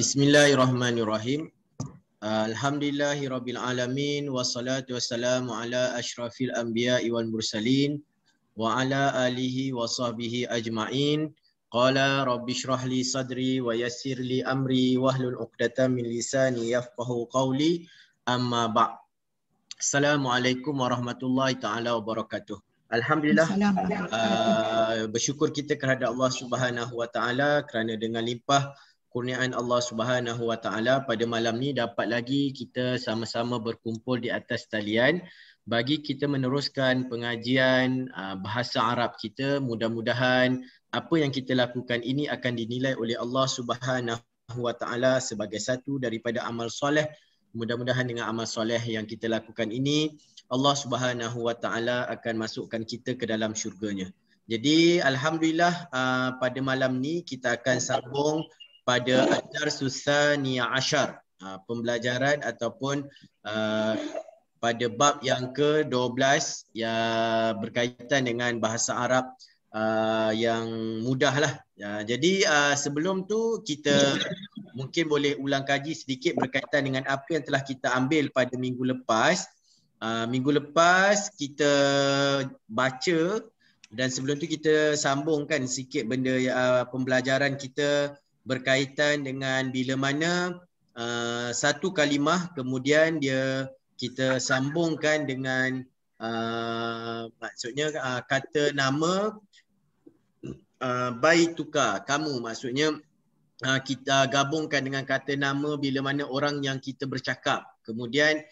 Bismillahirrahmanirrahim. Alhamdulillahirabbil alamin wassalatu wassalamu ala asyrafil anbiya'i wal mursalin wa ala alihi wa sahbihi ajma'in. Qala rabbi shrah li sadri wa yassir li amri wahlul 'uqdatam min lisani yafqahu qawli. Amma ba'd. Assalamualaikum warahmatullahi taala wabarakatuh. Alhamdulillah, bersyukur kita kepada Allah Subhanahu wa taala kerana dengan limpah kurniaan Allah Subhanahu wa taala pada malam ni dapat lagi kita sama-sama berkumpul di atas talian bagi kita meneruskan pengajian bahasa Arab kita. Mudah-mudahan apa yang kita lakukan ini akan dinilai oleh Allah Subhanahu wa taala sebagai satu daripada amal soleh. Mudah-mudahan dengan amal soleh yang kita lakukan ini Allah Subhanahu wa taala akan masukkan kita ke dalam syurganya. Jadi alhamdulillah pada malam ni kita akan sambung pada ad-darsus tsaniya asyar, pembelajaran ataupun pada bab yang ke-12 yang berkaitan dengan bahasa Arab yang mudahlah. Jadi sebelum tu kita mungkin boleh ulang kaji sedikit berkaitan dengan apa yang telah kita ambil pada minggu lepas. Minggu lepas kita baca dan sebelum tu kita sambungkan sikit benda pembelajaran kita berkaitan dengan bila mana satu kalimah kemudian kita sambungkan dengan maksudnya kata nama baituka, kamu, maksudnya kita gabungkan dengan kata nama bila mana orang yang kita bercakap, kemudian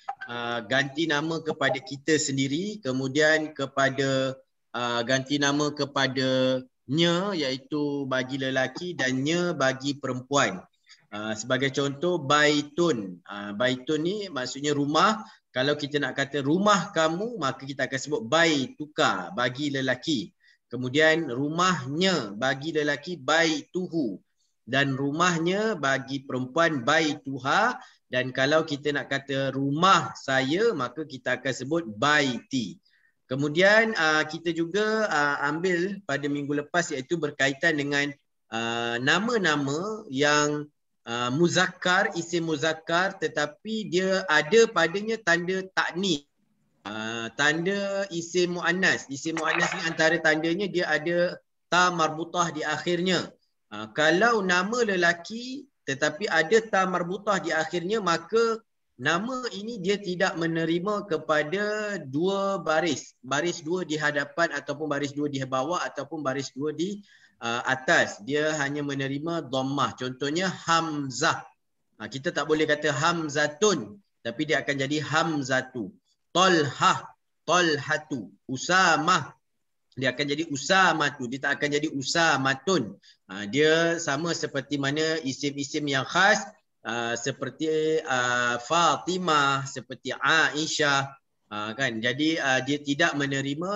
ganti nama kepada kita sendiri, kemudian kepada ganti nama kepada nya iaitu bagi lelaki dan nya bagi perempuan. Sebagai contoh baitun. Baitun ni maksudnya rumah. Kalau kita nak kata rumah kamu maka kita akan sebut baituka bagi lelaki. Kemudian rumahnya bagi lelaki baituhu dan rumahnya bagi perempuan baituha, dan kalau kita nak kata rumah saya maka kita akan sebut baiti. Kemudian kita juga ambil pada minggu lepas iaitu berkaitan dengan nama-nama yang muzakkar, isim muzakkar tetapi dia ada padanya tanda ta'nis. Tanda isim muannas. Isim muannas ni antara tandanya dia ada ta marbutah di akhirnya. Kalau nama lelaki tetapi ada ta marbutah di akhirnya maka nama ini dia tidak menerima kepada dua baris. Baris dua di hadapan ataupun baris dua di bawah ataupun baris dua di atas. Dia hanya menerima dhammah. Contohnya hamzah. Kita tak boleh kata hamzatun tapi dia akan jadi hamzatu. Talhah, talhatu. Usamah, dia akan jadi usamatu. Dia tak akan jadi usamatun. Dia sama seperti mana isim-isim yang khas seperti Fatimah, seperti Aisyah, kan. Jadi dia tidak menerima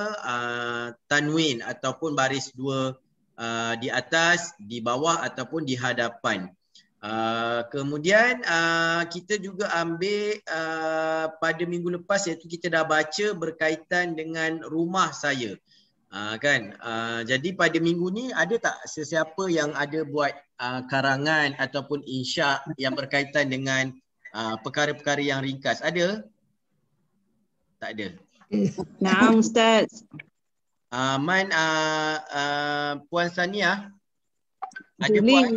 tanwin ataupun baris dua di atas, di bawah ataupun di hadapan. Kemudian kita juga ambil pada minggu lepas iaitu kita dah baca berkaitan dengan rumah saya. Kan. Jadi pada minggu ni ada tak sesiapa yang ada buat karangan ataupun insya yang berkaitan dengan perkara-perkara yang ringkas? Ada? Tak ada. Naam Ustaz. Man Puan Sania ada buat?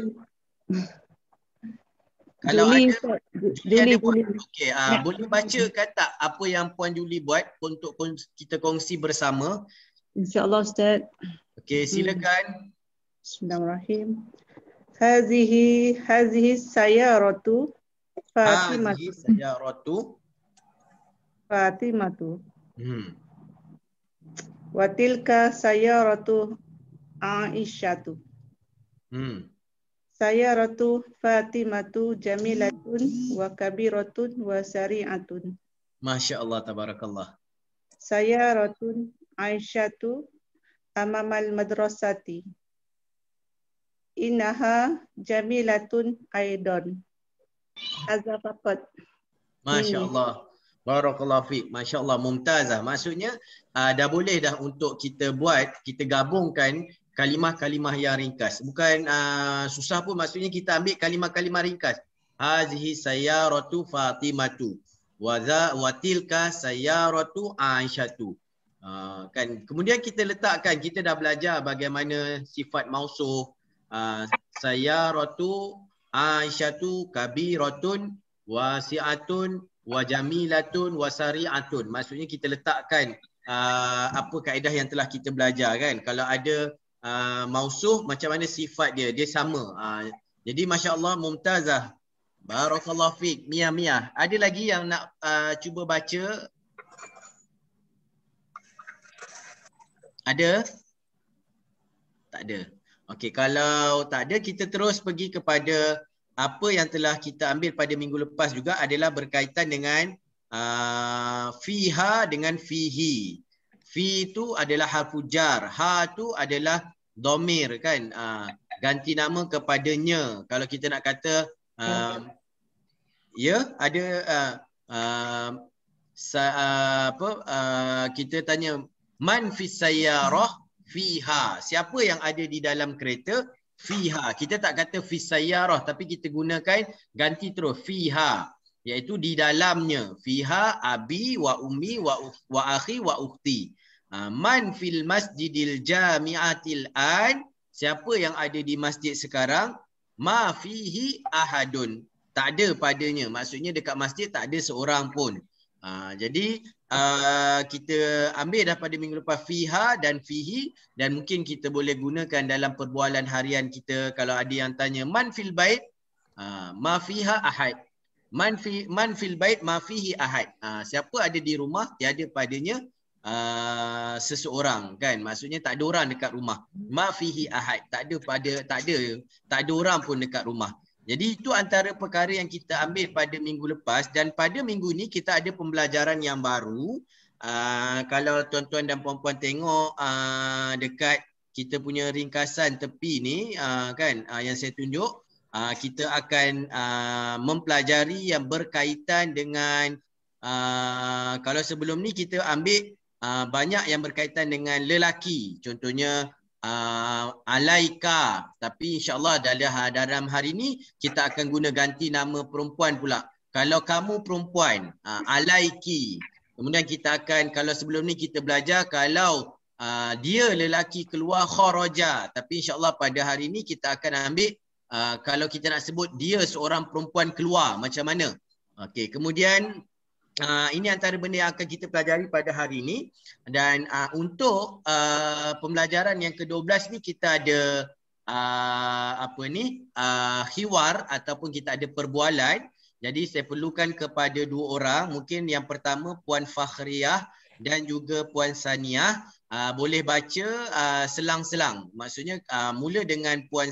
Kalau Juli, ada, Juli ada buat. Okey, boleh bacakan tak apa yang Puan Juli buat untuk kita kongsi bersama? InsyaAllah Ustaz. Okey, silakan. Bismillahirrahmanirrahim. Hazihi sayaratu Fatimatu. Hazihi sayaratu Fatimatu. Wa tilka sayaratu Aisyatu. Sayaratu Fatimatu jamilatun wa kabiratun wa sari'atun. Masya Allah, tabarakallah. Sayaratun Aisyatu amamal madrasati. Innaha jamilatun aidan. Hadza faqat. Masya Allah. Barakallahu fiik. Masya Allah, mumtazah. Maksudnya dah boleh dah untuk kita buat, kita gabungkan kalimah-kalimah yang ringkas. Bukan susah pun, maksudnya kita ambil kalimah-kalimah ringkas. hazihi sayyaratu Fatimatu wa tilka sayyaratu Aisyatu. Kan kemudian kita letakkan, kita dah belajar bagaimana sifat mausuh. Sayyaratu Aisyatu kabiratun wasi'atun wa jamilatun wa sari'atun. Maksudnya kita letakkan apa kaedah yang telah kita belajar kan. Kalau ada mausuh, macam mana sifat dia, dia sama. Jadi masya-Allah, mumtazah. Barakallahu fiik. Mia. Ada lagi yang nak cuba baca? Ada? Tak ada. Okey, kalau tak ada, kita terus pergi kepada apa yang telah kita ambil pada minggu lepas juga adalah berkaitan dengan fiha dengan fihi. Fi itu adalah harfu jar, ha tu adalah dhamir kan. Ganti nama kepadanya. Kalau kita nak kata ya, ada kita tanya man fis sayyarah fiha. Siapa yang ada di dalam kereta? Fiha. Kita tak kata fis sayyarah tapi kita gunakan ganti terus fiha, iaitu di dalamnya. Fiha abi wa ummi wa akhi wa ukhti. Man fil masjidil jami'atil an. Siapa yang ada di masjid sekarang? Ma fihi ahadun. Tak ada padanya. Maksudnya dekat masjid tak ada seorang pun. Jadi kita ambil dah pada minggu lepas fiha dan fihi, dan mungkin kita boleh gunakan dalam perbualan harian kita. Kalau ada yang tanya man fil bait, ma fiha ahad. Man fil bait ma fihi ahad. Siapa ada di rumah, tiada padanya seseorang kan. Maksudnya tak ada orang dekat rumah. Ma fihi ahad. Tak ada orang pun dekat rumah. Jadi itu antara perkara yang kita ambil pada minggu lepas, dan pada minggu ni kita ada pembelajaran yang baru. Kalau tuan-tuan dan puan-puan tengok dekat kita punya ringkasan tepi ni kan, yang saya tunjuk, kita akan mempelajari yang berkaitan dengan kalau sebelum ni kita ambil banyak yang berkaitan dengan lelaki, contohnya alaika, tapi insyaAllah dalam hari ni kita akan guna ganti nama perempuan pula. Kalau kamu perempuan, alaiki. Kemudian kita akan, kalau sebelum ni kita belajar kalau dia lelaki keluar, kharaja. Tapi insyaAllah pada hari ni kita akan ambil kalau kita nak sebut dia seorang perempuan keluar, macam mana. Okey, kemudian ini antara benda yang akan kita pelajari pada hari ini. Dan untuk pembelajaran yang ke-12 ni kita ada hiwar ataupun kita ada perbualan. Jadi saya perlukan kepada dua orang. Mungkin yang pertama Puan Fakhriyah dan juga Puan Saniah. Boleh baca selang-selang. Maksudnya mula dengan Puan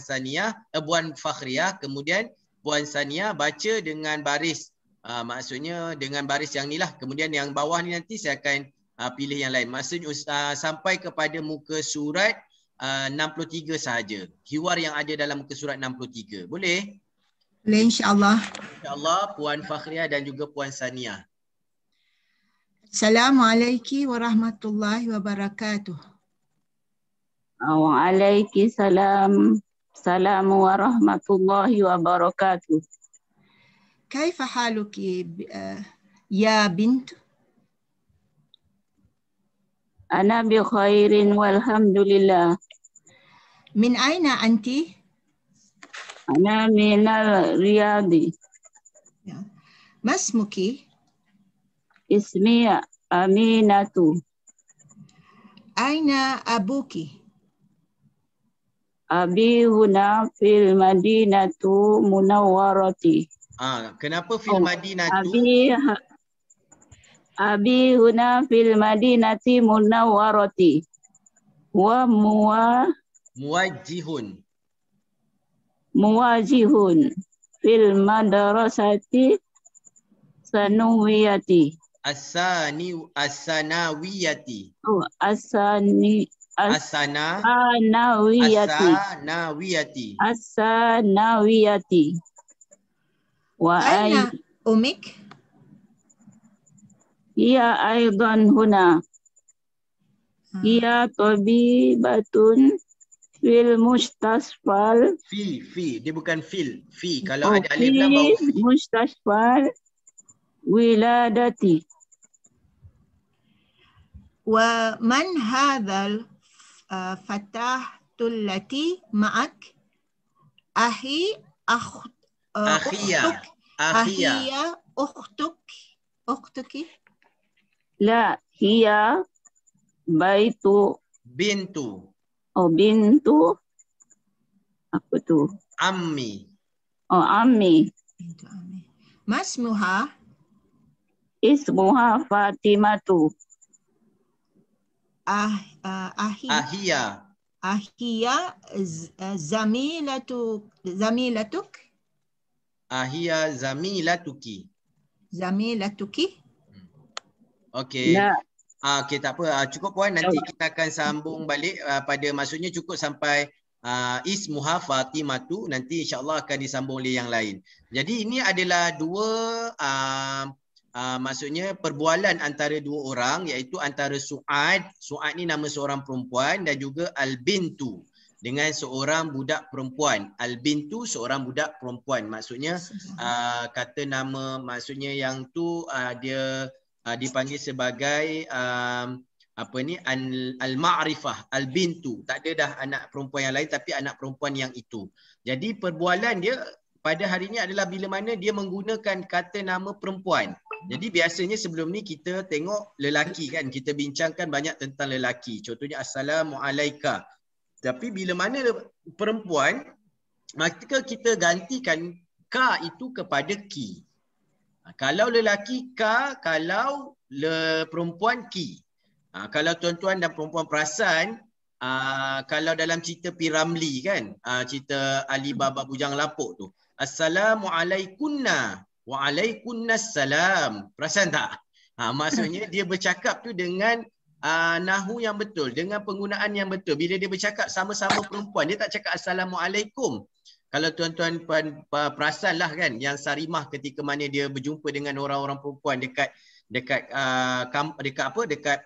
Fakhriyah, kemudian Puan Saniah baca dengan baris. Maksudnya dengan baris yang ni lah. Kemudian yang bawah ni nanti saya akan pilih yang lain. Maksudnya sampai kepada muka surat 63 sahaja. Hiwar yang ada dalam muka surat 63. Boleh? Boleh, insyaAllah. InsyaAllah Puan Fakhriyah dan juga Puan Saniah. Assalamualaikum warahmatullahi wabarakatuh. Waalaikumsalam. Assalamualaikum warahmatullahi wabarakatuh. كيف حالك يا بنت؟ أنا بخير والحمد لله. من أين أنت؟ أنا من الرياض. ما اسمك؟ اسمي أمينة. أين أبوك؟ أبي هنا في المدينة المنورة. Kenapa fil Madinah tu? Abi huna fil Madinati munawwarati wa muwajihun fil madrasati sanawiyati. As-sanawiyati. As-sanawiyati. أين أمك؟ هي أيضا هنا. هي طبيبة Fil mustasfal. Fi. Dia bukan fil. Fi. Kalau Oh, ada alif lam baru fi fi. mustasfal wiladati. ومن هذا الفتاة التي معك؟ أخي أخت Akhia. أخي أختك La hiya baitu Bintu. bintu apa tu? Ammi. Oh, ammi. ما اسمها؟ Ismuha Fatimatu. Ahia. أهي زميلتك Ahia zamilatuki. زميلتك Okey. La. Okey, tak apa. Cukup puan, nanti kita akan sambung balik pada maksudnya cukup sampai ismuha Fatimatu, nanti insya-Allah akan disambung oleh yang lain. Jadi ini adalah dua maksudnya perbualan antara dua orang, iaitu antara Su'ad ni nama seorang perempuan, dan juga Al-Bintu dengan seorang budak perempuan. Al-Bintu seorang budak perempuan. Maksudnya kata nama, maksudnya yang tu dia dipanggil sebagai al-ma'rifah, al-bintu. Tak ada dah anak perempuan yang lain, tapi anak perempuan yang itu. Jadi perbualan dia pada hari ini adalah bila mana dia menggunakan kata nama perempuan. Jadi biasanya sebelum ni kita tengok lelaki kan, kita bincangkan banyak tentang lelaki. Contohnya Assalamualaikum. Tapi bila mana perempuan, maka kita gantikan ka itu kepada ki. Kalau lelaki ka, kalau perempuan ki. Kalau tuan-tuan dan perempuan perasan, kalau dalam cerita P. Ramlee kan, cerita Ali Baba Bujang Lapuk tu, Assalamualaikunna waalaikumsalam. Perasan tak? Maksudnya dia bercakap tu dengan nahu yang betul, dengan penggunaan yang betul. Bila dia bercakap sama-sama perempuan, dia tak cakap Assalamualaikum. Kalau tuan-tuan perasan lah kan, yang Sarimah ketika mana dia berjumpa dengan orang-orang perempuan dekat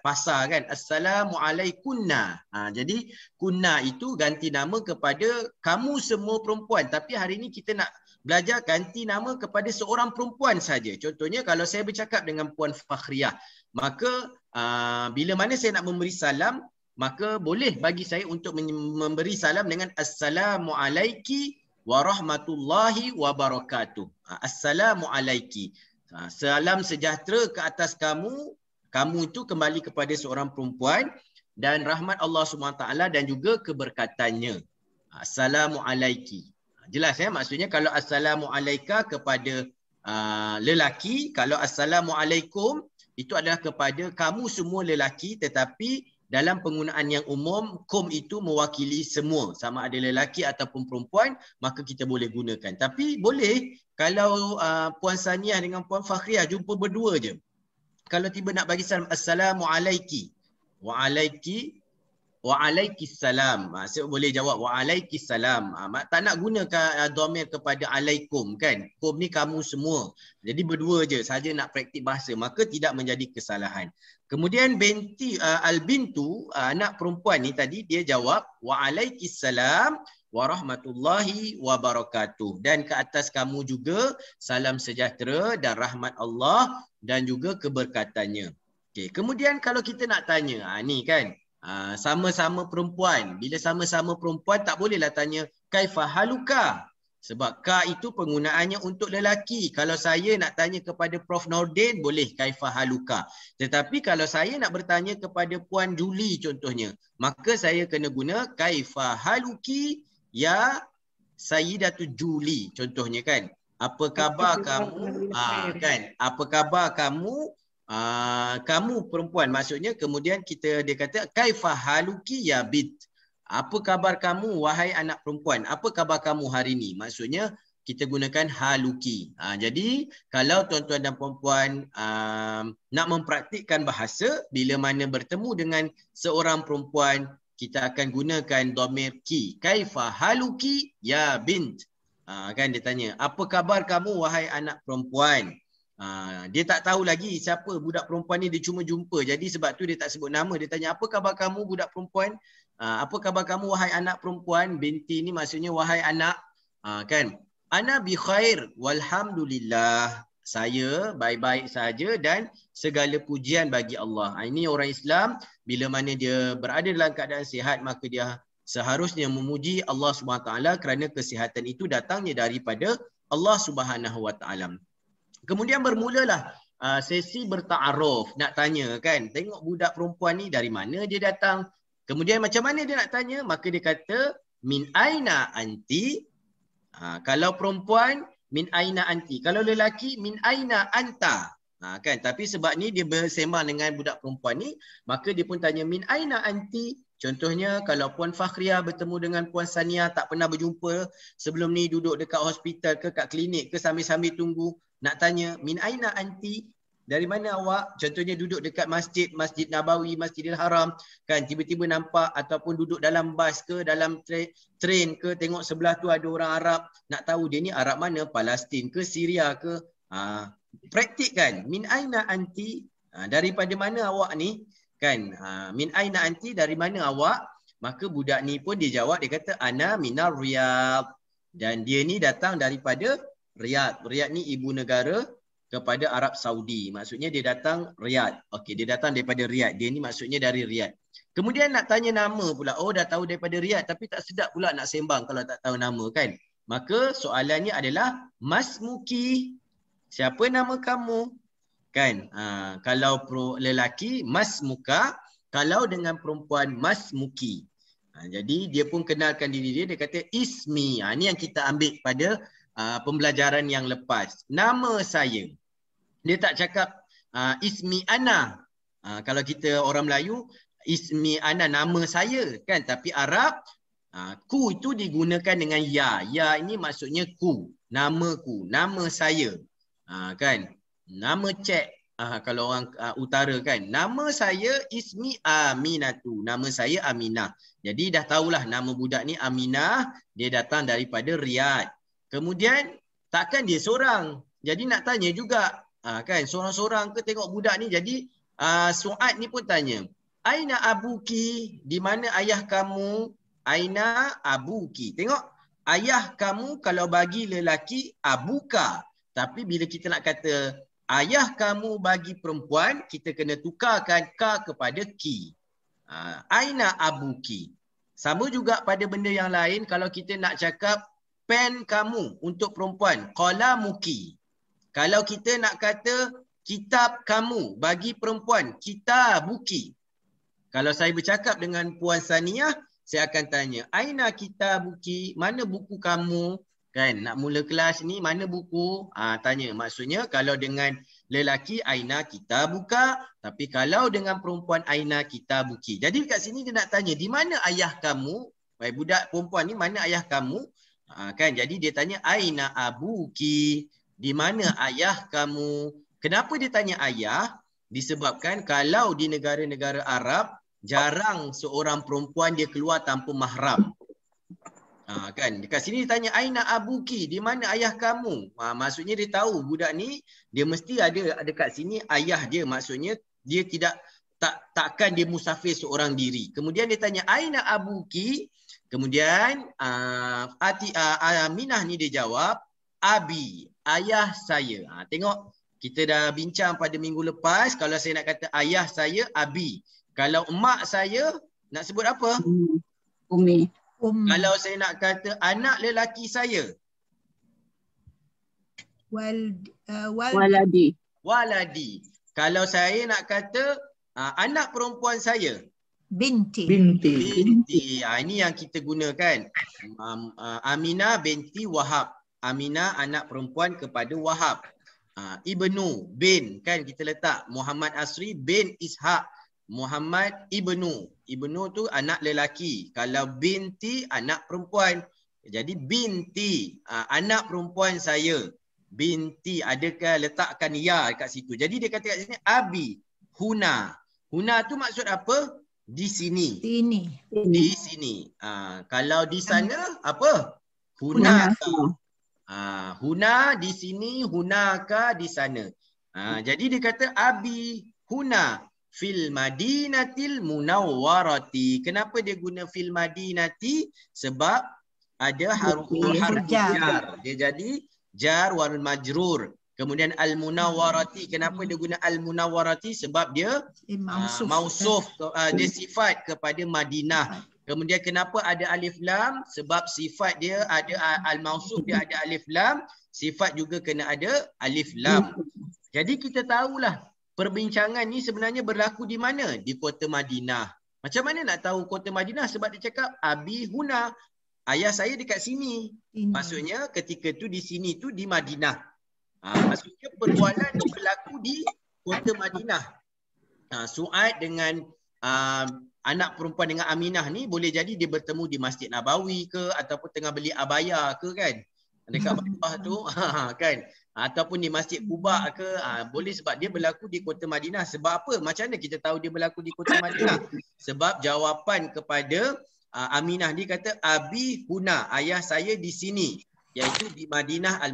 pasar kan, Assalamualaikunna. Jadi kunna itu ganti nama kepada kamu semua perempuan. Tapi hari ini kita nak belajar ganti nama kepada seorang perempuan saja. Contohnya kalau saya bercakap dengan Puan Fakhriyah, maka bila mana saya nak memberi salam, maka boleh bagi saya untuk memberi salam dengan Assalamualaikum warahmatullahi wabarakatuh. Assalamualaikum. Salam sejahtera ke atas kamu. Kamu itu kembali kepada seorang perempuan, dan rahmat Allah SWT dan juga keberkatannya. Assalamualaikum. Jelas ya, maksudnya kalau Assalamualaikum kepada lelaki, kalau Assalamualaikum itu adalah kepada kamu semua lelaki, tetapi dalam penggunaan yang umum, kum itu mewakili semua. Sama ada lelaki ataupun perempuan, maka kita boleh gunakan. Tapi boleh kalau Puan Saniah dengan Puan Fakhriyah jumpa berdua je. Kalau tiba nak bagi salam, Assalamualaikum. Waalaikumsalam. Saya boleh jawab Waalaikumsalam. Tak nak gunakan dhamir kepada alaikum kan. Kum ni kamu semua. Jadi berdua je saja nak praktik bahasa, maka tidak menjadi kesalahan. Kemudian al-bintu, anak perempuan ni tadi dia jawab Waalaikumsalam warahmatullahi wabarakatuh. Dan ke atas kamu juga salam sejahtera dan rahmat Allah dan juga keberkatannya. Okey, kemudian kalau kita nak tanya, ni kan, sama-sama perempuan. Bila sama-sama perempuan tak bolehlah tanya kaifa haluka. Sebab ka itu penggunaannya untuk lelaki. Kalau saya nak tanya kepada Prof Nordin, boleh kaifa haluka. Tetapi kalau saya nak bertanya kepada Puan Julie contohnya, maka saya kena guna kaifa haluki ya Sayyidatu Julie contohnya kan. Apa khabar kamu? Kan? Apa khabar kamu? Kamu perempuan, maksudnya kemudian dia kata kaifa haluki ya bint. Apa khabar kamu wahai anak perempuan? Apa khabar kamu hari ini? Maksudnya kita gunakan haluki. Jadi kalau tuan-tuan dan puan-puan nak mempraktikkan bahasa, bila mana bertemu dengan seorang perempuan, kita akan gunakan dhamir ki. Kaifa haluki ya bint. Kan dia tanya, apa khabar kamu wahai anak perempuan? Dia tak tahu lagi siapa budak perempuan ni, dia cuma jumpa. Jadi sebab tu dia tak sebut nama. Dia tanya, apa khabar kamu budak perempuan? Apa khabar kamu wahai anak perempuan? Binti ni maksudnya wahai anak. Kan? Ana bi khair walhamdulillah. Saya baik-baik saja dan segala pujian bagi Allah. Ini orang Islam, bila mana dia berada dalam keadaan sihat, maka dia seharusnya memuji Allah SWT kerana kesihatan itu datangnya daripada Allah SWT. Kemudian bermulalah sesi berta'aruf, nak tanya kan, tengok budak perempuan ni dari mana dia datang. Kemudian macam mana dia nak tanya? Maka dia kata, min aina anti. Kalau perempuan, min aina anti. Kalau lelaki, min aina anta. Kan? Tapi sebab ni dia bersembang dengan budak perempuan ni, maka dia pun tanya, min aina anti. Contohnya, kalau Puan Fakhriah bertemu dengan Puan Sania, tak pernah berjumpa sebelum ni, duduk dekat hospital ke kat klinik ke, sambil-sambil tunggu, nak tanya, min aina anti. Dari mana awak? Contohnya duduk dekat masjid, Masjid Nabawi, Masjidil Haram, kan, tiba-tiba nampak, ataupun duduk dalam bas ke, dalam train ke, tengok sebelah tu ada orang Arab, nak tahu dia ni Arab mana, Palestin ke, Syria ke. Praktik kan, min aina anti, daripada mana awak ni, kan, min aina anti, dari mana awak? Maka budak ni pun dia jawab, dia kata ana minar Riyadh, dan dia ni datang daripada Riyadh. Riyadh ni ibu negara kepada Arab Saudi. Maksudnya dia datang Riyadh. Okey, dia datang daripada Riyadh. Dia ni maksudnya dari Riyadh. Kemudian nak tanya nama pula. Oh, dah tahu daripada Riyadh, tapi tak sedap pula nak sembang kalau tak tahu nama kan. Maka soalannya adalah masmuki. Siapa nama kamu? Kan? Kalau lelaki masmuka, kalau dengan perempuan masmuki. Jadi dia pun kenalkan diri dia, dia kata ismi. Ini yang kita ambil pada pembelajaran yang lepas. Nama saya. Dia tak cakap ismi ana. Kalau kita orang Melayu, ismi ana, nama saya kan. Tapi Arab, ku itu digunakan dengan ya. Ya ini maksudnya ku, namaku, nama saya. Kan. Nama cek, kalau orang utara kan. Nama saya ismi Aminatu. Nama saya Aminah. Jadi dah tahulah nama budak ni Aminah. Dia datang daripada Riyadh. Kemudian takkan dia seorang. Jadi nak tanya juga. Kan, seorang-seorang ke tengok budak ni. Jadi Su'ad ni pun tanya, aina abuki, di mana ayah kamu? Aina abuki. Tengok, ayah kamu kalau bagi lelaki abuka. Tapi bila kita nak kata ayah kamu bagi perempuan, kita kena tukarkan ka kepada ki. Aina abuki. Sama juga pada benda yang lain, kalau kita nak cakap pen kamu untuk perempuan, qalamuki. Kalau kita nak kata kitab kamu bagi perempuan, kitabuki. Kalau saya bercakap dengan Puan Saniah, saya akan tanya, aina kitabuki, mana buku kamu? Kan, nak mula kelas ni, mana buku? Tanya, maksudnya kalau dengan lelaki, aina kitabuka. Tapi kalau dengan perempuan, aina kitabuki. Jadi kat sini dia nak tanya, di mana ayah kamu? Baik, budak perempuan ni, mana ayah kamu? Kan, jadi dia tanya, aina abuki. Di mana ayah kamu? Kenapa dia tanya ayah? Disebabkan kalau di negara-negara Arab, jarang seorang perempuan dia keluar tanpa mahram. Kan? Dekat sini dia tanya, aina abuki? Di mana ayah kamu? Maksudnya dia tahu budak ni, dia mesti ada dekat sini ayah dia. Maksudnya dia takkan dia musafir seorang diri. Kemudian dia tanya, aina abuki? Kemudian Aminah ni dia jawab, abi, ayah saya. Tengok, kita dah bincang pada minggu lepas. Kalau saya nak kata ayah saya, abi. Kalau emak saya, nak sebut apa? Umi. Kalau saya nak kata anak lelaki saya, Waladi. waladi. Kalau saya nak kata anak perempuan saya, binti. binti. Ini yang kita gunakan. Aminah binti Wahab. Aminah anak perempuan kepada Wahab. Ibnu, bin, kan kita letak Muhammad Asri bin Ishaq. Muhammad ibnu. Ibnu tu anak lelaki. Kalau binti, anak perempuan. Jadi binti, anak perempuan saya. Binti, adakah letakkan ya kat situ. Jadi dia kata kat sini, abi, huna. Huna tu maksud apa? Di sini. Di sini. Kalau di sana, apa? Hunaka. Huna di sini, hunaka di sana. Jadi dia kata abi huna fil madinatil munawwarati. Kenapa dia guna fil madinati? Sebab ada harfu jar. Dia jadi jar wal majrur. Kemudian al-munawwarati. Kenapa dia guna al-munawwarati? Sebab dia mausuf, dia sifat kepada Madinah. Kemudian kenapa ada alif lam? Sebab sifat dia ada al-mausuf, dia ada alif lam. Sifat juga kena ada alif lam. Jadi kita tahulah perbincangan ni sebenarnya berlaku di mana? Di kota Madinah. Macam mana nak tahu kota Madinah? Sebab dia cakap abi huna. Ayah saya dekat sini. Maksudnya ketika tu di sini tu di Madinah. Maksudnya perbualan ni berlaku di kota Madinah. Su'aid dengan anak perempuan dengan Aminah ni boleh jadi dia bertemu di Masjid Nabawi ke, ataupun tengah beli abaya ke kan. Dekat bawah tu kan. Ataupun di Masjid Quba ke, boleh sebab dia berlaku di kota Madinah. Sebab apa? Macam mana kita tahu dia berlaku di kota Madinah? Sebab jawapan kepada Aminah ni kata abi huna, ayah saya di sini. Iaitu di Madinah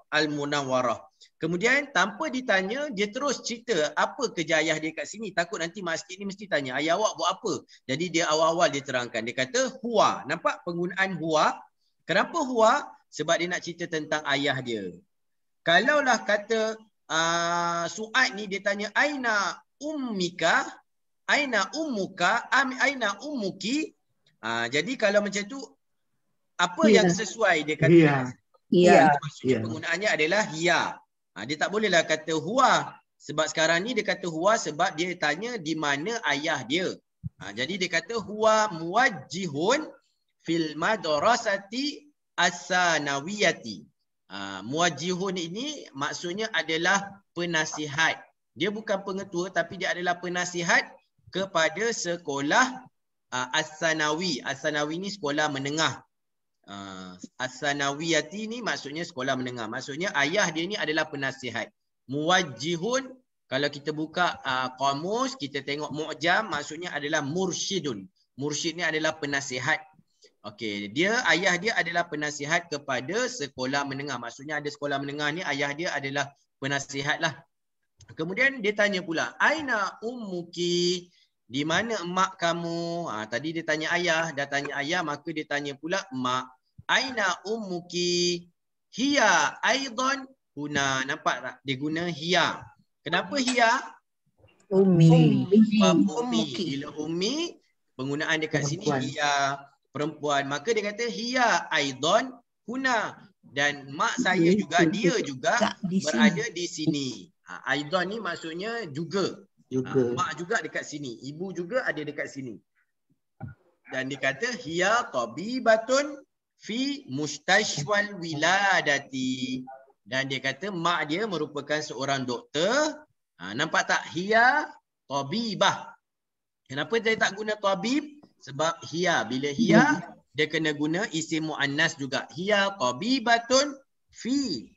Al-Munawwarah. Kemudian tanpa ditanya, dia terus cerita apa kerja ayah dia kat sini. Takut nanti masjid ni mesti tanya, ayah awak buat apa? Jadi dia awal-awal dia terangkan. Dia kata huwa. Nampak penggunaan huwa? Kenapa huwa? Sebab dia nak cerita tentang ayah dia. Kalaulah kata Su'aid ni dia tanya aina ummika, aina ummuka, aina ummuki. Jadi kalau macam tu, apa yang sesuai dia kata? Hiya. Maksudnya penggunaannya adalah hiya. Dia tak bolehlah kata huwa. Sebab sekarang ni dia kata huwa sebab dia tanya di mana ayah dia. Jadi dia kata huwa muwajjihun fil madrasati as-sanawiyati. Muwajjihun ini maksudnya adalah penasihat. Dia bukan pengetua tapi dia adalah penasihat kepada sekolah as-sanawi. As-sanawi ni sekolah menengah. As-sanawiyati ni maksudnya sekolah menengah. Maksudnya ayah dia ni adalah penasihat. Muwajjihun, kalau kita buka kamus, kita tengok mu'jam, maksudnya adalah mursyidun. Mursyid ni adalah penasihat. Okey, ayah dia adalah penasihat kepada sekolah menengah. Maksudnya ada sekolah menengah ni, ayah dia adalah penasihat lah. Kemudian dia tanya pula, aina ummuki? Di mana emak kamu? Tadi dia tanya ayah, dah tanya ayah, maka dia tanya pula emak. Aina ummuki? Hiya aidan huna. Nampak tak? Dia guna hiya. Kenapa hiya? Ummi. Ummi. Bila ummi, penggunaan dekat sini hiya, perempuan. Maka dia kata hiya aidan huna. Dan mak saya juga, dia juga berada di sini. Aidan ni maksudnya juga. Mak juga dekat sini, ibu juga ada dekat sini. Dan dia kata hiya tabibatun fi mustashwal wiladati. Dan dia kata mak dia merupakan seorang doktor. Nampak tak? Hiya tabibah. Kenapa dia tak guna tabib? Sebab hiya, bila hiya dia kena guna isim muannas juga. Hiya tabibatun fi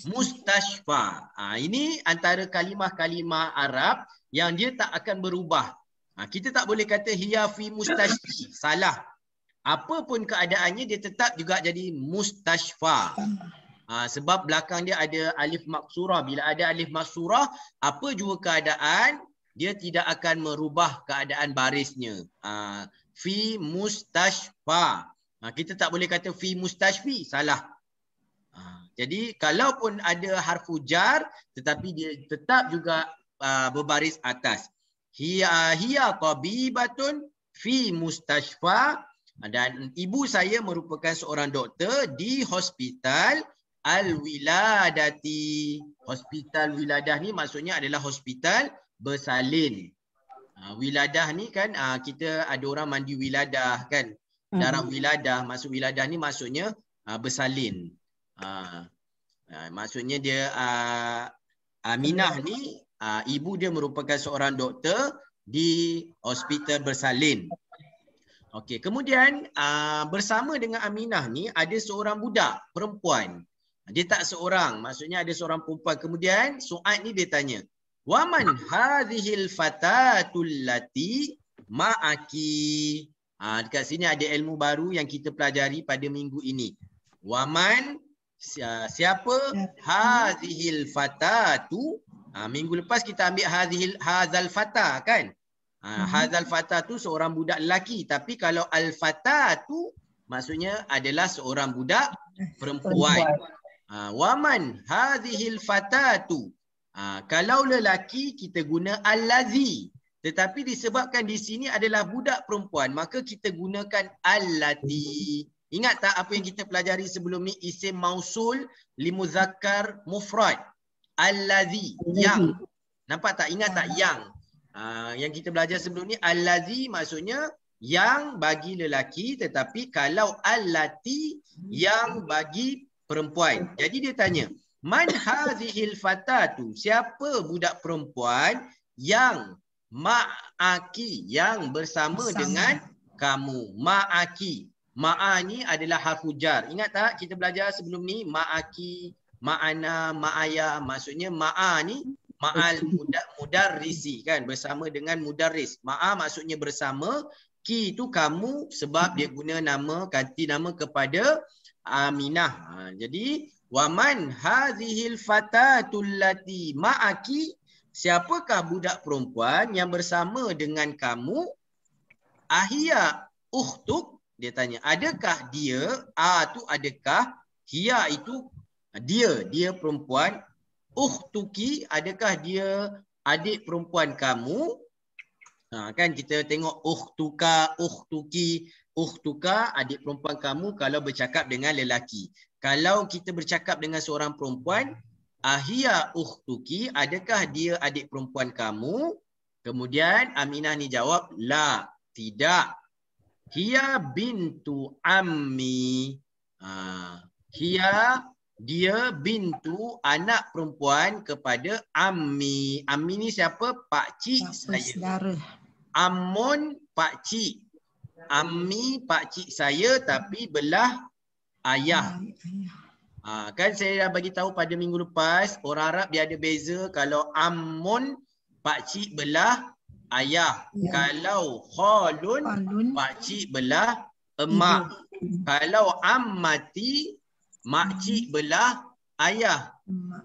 mustashfa. Ini antara kalimah-kalimah Arab yang dia tak akan berubah. Kita tak boleh kata hiya fi mustashfi. Salah. Apa pun keadaannya dia tetap juga jadi mustashfa. Sebab belakang dia ada alif maksurah. Bila ada alif maksurah, apa juga keadaan, dia tidak akan merubah keadaan barisnya. Fi mustashfa. Kita tak boleh kata fi mustashfi. Salah. Jadi kalaupun ada harfu jar, tetapi dia tetap juga berbaris atas. Hiya tabibatun fi mustashfa. Dan ibu saya merupakan seorang doktor di hospital al-wiladati. Hospital wiladah ni maksudnya adalah hospital bersalin. Wiladah ni kan kita ada orang mandi wiladah kan. Darah wiladah, masuk wiladah ni maksudnya bersalin. Maksudnya dia Aminah ni ibu dia merupakan seorang doktor di hospital bersalin. Okey, kemudian bersama dengan Aminah ni ada seorang budak perempuan. Dia tak seorang, maksudnya ada seorang perempuan. Kemudian Su'aid ni dia tanya, "Wa man hadhil fatatul lati ma'aki?" Dekat sini ada ilmu baru yang kita pelajari pada minggu ini. Wa man, siapa? Hadhil fatatu, Minggu lepas kita ambil hazal fata kan. Hazal fata tu seorang budak lelaki. Tapi kalau al-fata tu maksudnya adalah seorang budak perempuan. Waman hadhil fatatu. Kalau lelaki kita guna allazi. Tetapi disebabkan di sini adalah budak perempuan, maka kita gunakan allati. Ingat tak apa yang kita pelajari sebelum ni? Isim mausul limuzakkar mufrad. Allazi, yang. Nampak tak? Ingat tak yang? Yang kita belajar sebelum ni, allazi maksudnya yang bagi lelaki, tetapi kalau allati yang bagi perempuan. Jadi dia tanya, man hazihil fatatu? Siapa budak perempuan yang ma'aki, yang bersama dengan kamu? Ma'aki. Ma'a ni adalah harfu jar. Ingat tak kita belajar sebelum ni? Ma'aki, ma'ana, ma'aya. Maksudnya ma'a ni ma'al mudarrisi kan, bersama dengan mudarris. Ma'a maksudnya bersama, ki itu kamu, sebab dia guna nama, ganti nama kepada Aminah. Jadi waman hazihil fatatul lati ma'aki? Siapakah budak perempuan yang bersama dengan kamu? Ahia ukhtuk? Dia tanya, adakah dia? Tu adakah? Hia itu dia perempuan. Ukhtuki, adakah dia adik perempuan kamu? Kan kita tengok ukhtuka, ukhtuki. Ukhtuka, adik perempuan kamu kalau bercakap dengan lelaki. Kalau kita bercakap dengan seorang perempuan, ahia ukhtuki, adakah dia adik perempuan kamu? Kemudian Aminah ni jawab, la, tidak. Hia bintu ammi. Hia, dia bintu, anak perempuan kepada ammi. Ammi ni siapa? Pakcik saya. Saudara. Ammun, pakcik. Ammi, pakcik saya tapi belah ayah. Kan saya dah bagi tahu pada minggu lepas, orang Arab dia ada beza. Kalau ammun, pakcik belah ayah. Kalau khalun, pakcik belah emak. Kalau ammati, makcik belah ayah.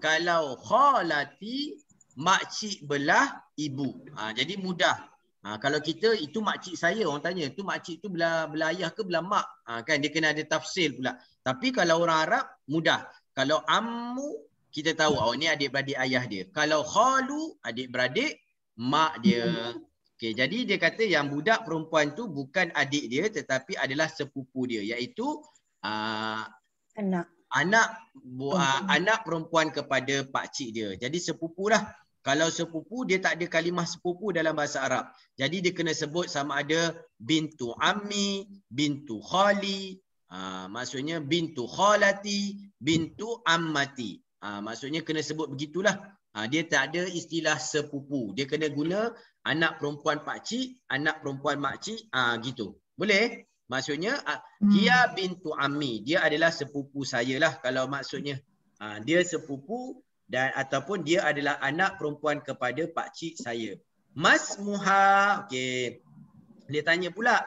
Kalau khalati, makcik belah ibu. Jadi mudah. Kalau kita, itu makcik saya, orang tanya, tu makcik tu belah ayah ke belah mak? Kan dia kena ada tafsir pula. Tapi kalau orang Arab, mudah. Kalau ammu, kita tahu, ni adik-beradik ayah dia. Kalau khalu, adik-beradik mak dia. Okay, jadi dia kata yang budak perempuan tu bukan adik dia, tetapi adalah sepupu dia, iaitu anak perempuan kepada pakcik dia. Jadi sepupu lah. Kalau sepupu, dia tak ada kalimah sepupu dalam bahasa Arab. Jadi dia kena sebut sama ada bintu ammi, bintu khali, maksudnya bintu khalati, bintu ammati. Maksudnya kena sebut begitulah. Dia tak ada istilah sepupu. Dia kena guna anak perempuan pakcik, anak perempuan makcik, gitu. Boleh? Maksudnya dia bintu ammi, dia adalah sepupu saya lah kalau maksudnya. Dia sepupu dan ataupun dia adalah anak perempuan kepada pakcik saya. Mas Muha, okey. Dia tanya pula.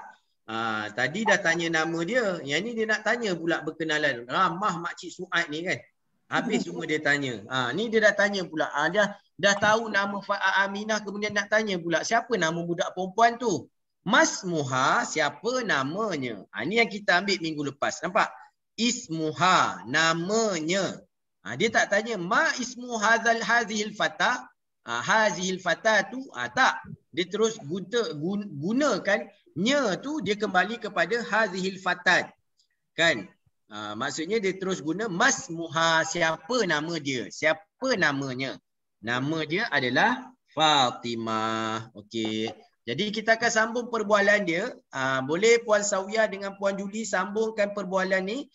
Tadi dah tanya nama dia. Yang ni dia nak tanya pula berkenalan. Ramah makcik Suaid ni kan. Habis semua dia tanya. Ni dia dah tanya pula. Dah tahu nama Aminah, kemudian nak tanya pula siapa nama budak perempuan tu. Mas Muha, siapa namanya? Ni yang kita ambil minggu lepas. Nampak? Ismuha, namanya. Dia tak tanya ma ismu hazihil fata. Hazihil fata tu tak. Dia terus gunakan nya tu, dia kembali kepada hazihil fatat. Kan? Maksudnya dia terus guna mas muha, siapa nama dia? Siapa namanya? Nama dia adalah Fatimah. Okey. Jadi kita akan sambung perbualan dia. Boleh Puan Sawiyah dengan Puan Juli sambungkan perbualan ni.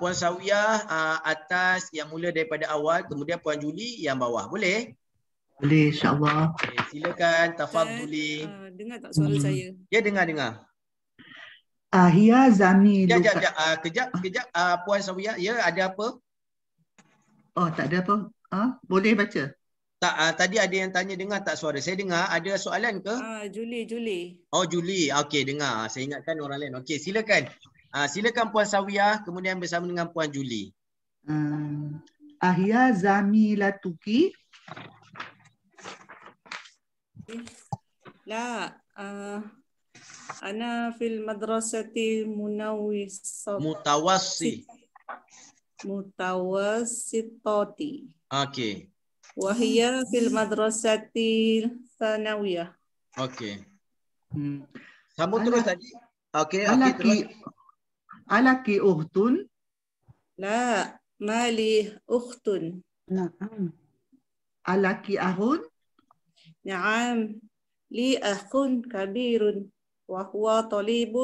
Puan Sawiyah atas yang mula daripada awal, kemudian Puan Juli yang bawah. Boleh? Boleh, insyaAllah. Okay, silakan, tafadhuli. Dengar tak suara saya? Ya, dengar. Ahia zami. Kejap, Puan Sawiyah. Ya, ada apa? Oh, tak ada apa. Boleh baca? Tak, tadi ada yang tanya, dengar tak suara? Saya dengar, ada soalan ke? Juli. Oh, Juli. Okey, dengar. Saya ingatkan orang lain. Okey, silakan. Silakan Puan Sawiyah, kemudian bersama dengan Puan Juli. Ahia zami latuki. لا أنا في المدرسة Mutawassi. متوسطة Okey. وهي في المدرسة الثانوية. Okey. Hmm. Sambung terus Anak- tadi. Okey terus. Alaki uhtun. لا ما لي أخت. Alaki ahun. نعم لي أخ كبير وهو طالب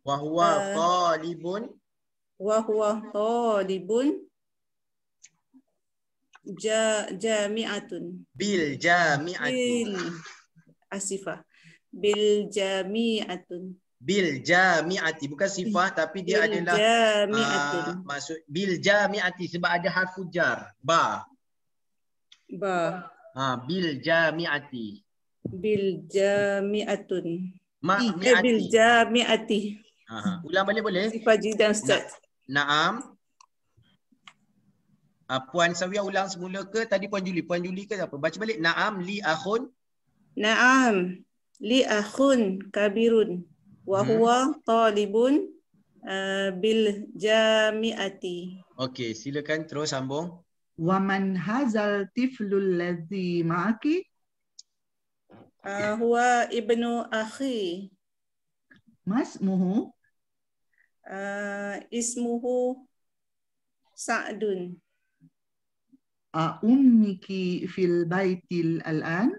Wahuwa talibun. وهو طالب جامعة Bil jami'ati. آسفة بالجامعة Bil jami'ati. Bukan sifat tapi dia adalah بالجامعة maksud bil jami'ati sebab ada harfu jar. Ba. با Bil jami'ati. بالجامعة Mi'ati. بالجامعة Ulang balik boleh? آسفة جدا أستاذ. Naam. Puan Sawia ulang semula ke tadi Puan Juli? Puan Juli ke apa? Baca balik. Naam li akhun. نعم لي أخ كبير وهو طالب بالجامعة. Okey, silakan terus sambung. Waman hazal tiflul ladzi ma'aki. هو ابن أخي Masmuhu. اسمه سعد. Ummiki fil baitil al'an.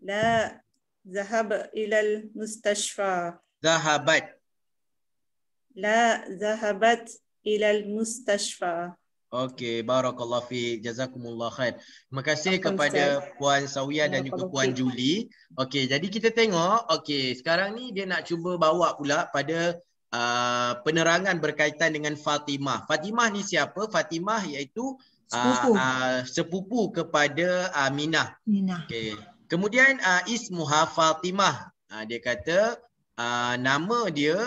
لا ذهب إلى المستشفى. Zahabat. لا ذهبت إلى المستشفى. Okey, barakallahu fi, jazakumullah khair. Terima kasih Afwan, kepada Puan Sawia dan juga Puan Barakallahu Juli. Okey, jadi kita tengok, okey, sekarang ni dia nak cuba bawa pula pada penerangan berkaitan dengan Fatimah. Fatimah ni siapa? Fatimah iaitu sepupu kepada Aminah. Okey. Kemudian ismuha Fatimah. Dia kata nama dia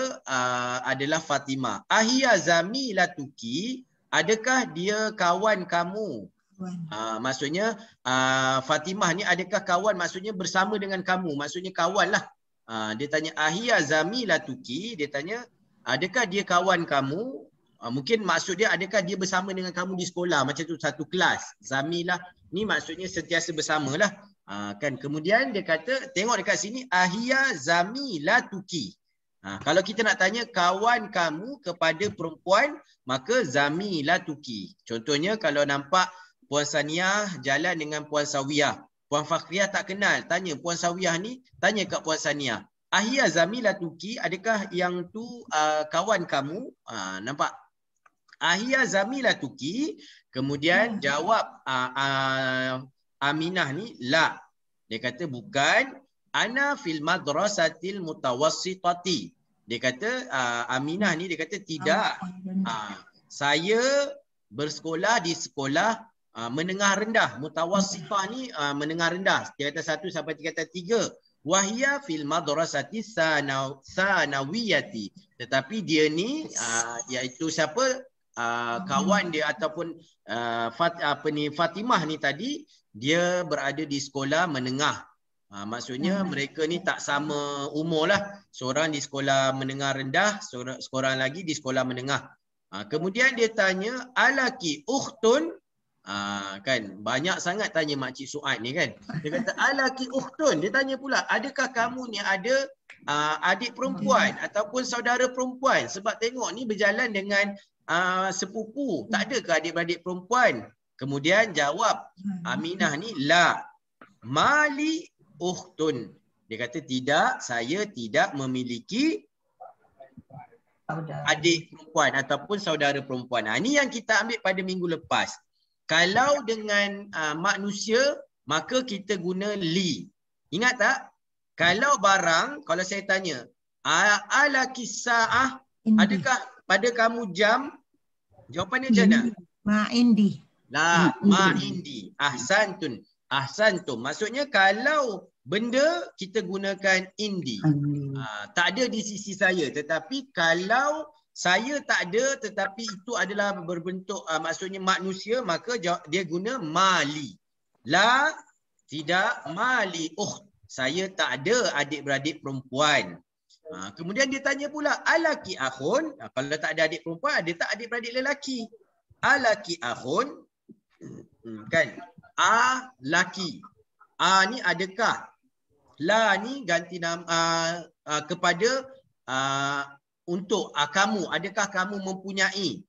adalah Fatimah. Ahiya zamilatuki, adakah dia kawan kamu? Maksudnya Fatimah ni adakah kawan, maksudnya bersama dengan kamu, maksudnya kawan lah. Dia tanya ahiya zamilatuki, dia tanya adakah dia kawan kamu? Mungkin maksud dia adakah dia bersama dengan kamu di sekolah, macam tu satu kelas. Zamilah ni maksudnya sentiasa bersamalah. Kan kemudian dia kata tengok dekat sini ahiya zamilatuki. Kalau kita nak tanya kawan kamu kepada perempuan, maka zamilatuki. Contohnya kalau nampak Puan Saniah jalan dengan Puan Sawiyah, Puan Fakhriah tak kenal, tanya Puan Sawiyah ni, tanya kat Puan Saniah, ahiya zamilatuki, adakah yang tu kawan kamu? Nampak? Ahiya zamilatuki, kemudian jawab Aminah ni, la. Dia kata bukan. Ana fil madrasatil mutawassitati. Dia kata Aminah ni dia kata tidak. Saya bersekolah di sekolah menengah rendah. Mutawassitah ni menengah rendah. Dia kata 1 sampai dia kata 3. Wahia fil madrasati sanawiyati. Tetapi dia ni iaitu siapa? Kawan dia ataupun Fatimah ni tadi, dia berada di sekolah menengah. Maksudnya mereka ni tak sama umur lah. Seorang di sekolah menengah rendah, seorang lagi di sekolah menengah. Kemudian dia tanya, alaki ukhtun. Kan banyak sangat tanya Makcik Suad ni kan. Dia kata alaki ukhtun. Dia tanya pula, adakah kamu ni ada adik perempuan ataupun saudara perempuan? Sebab tengok ni berjalan dengan sepupu. Tak ada ke adik-beradik perempuan? Kemudian jawab Aminah ni, la. Mali ukhtun. Dia kata tidak, saya tidak memiliki adik perempuan ataupun saudara perempuan. Ini yang kita ambil pada minggu lepas. Kalau dengan manusia, maka kita guna li. Ingat tak? Kalau barang, kalau saya tanya, alaki sa'ah, adakah pada kamu jam? Jawapannya macam mana? Ma'indi. La, ma'indi. Ahsantun. Ahsantum. Maksudnya kalau benda kita gunakan indi. Tak ada di sisi saya. Tetapi kalau saya tak ada tetapi itu adalah berbentuk maksudnya manusia, maka dia guna mali. La, tidak, mali saya tak ada adik-beradik perempuan. Kemudian dia tanya pula, alaki akhun? Kalau tak ada adik perempuan, ada tak adik-beradik lelaki? Alaki akhun? Kan? A laki. A ni adakah? La ni ganti nama kepada untuk kamu. Adakah kamu mempunyai?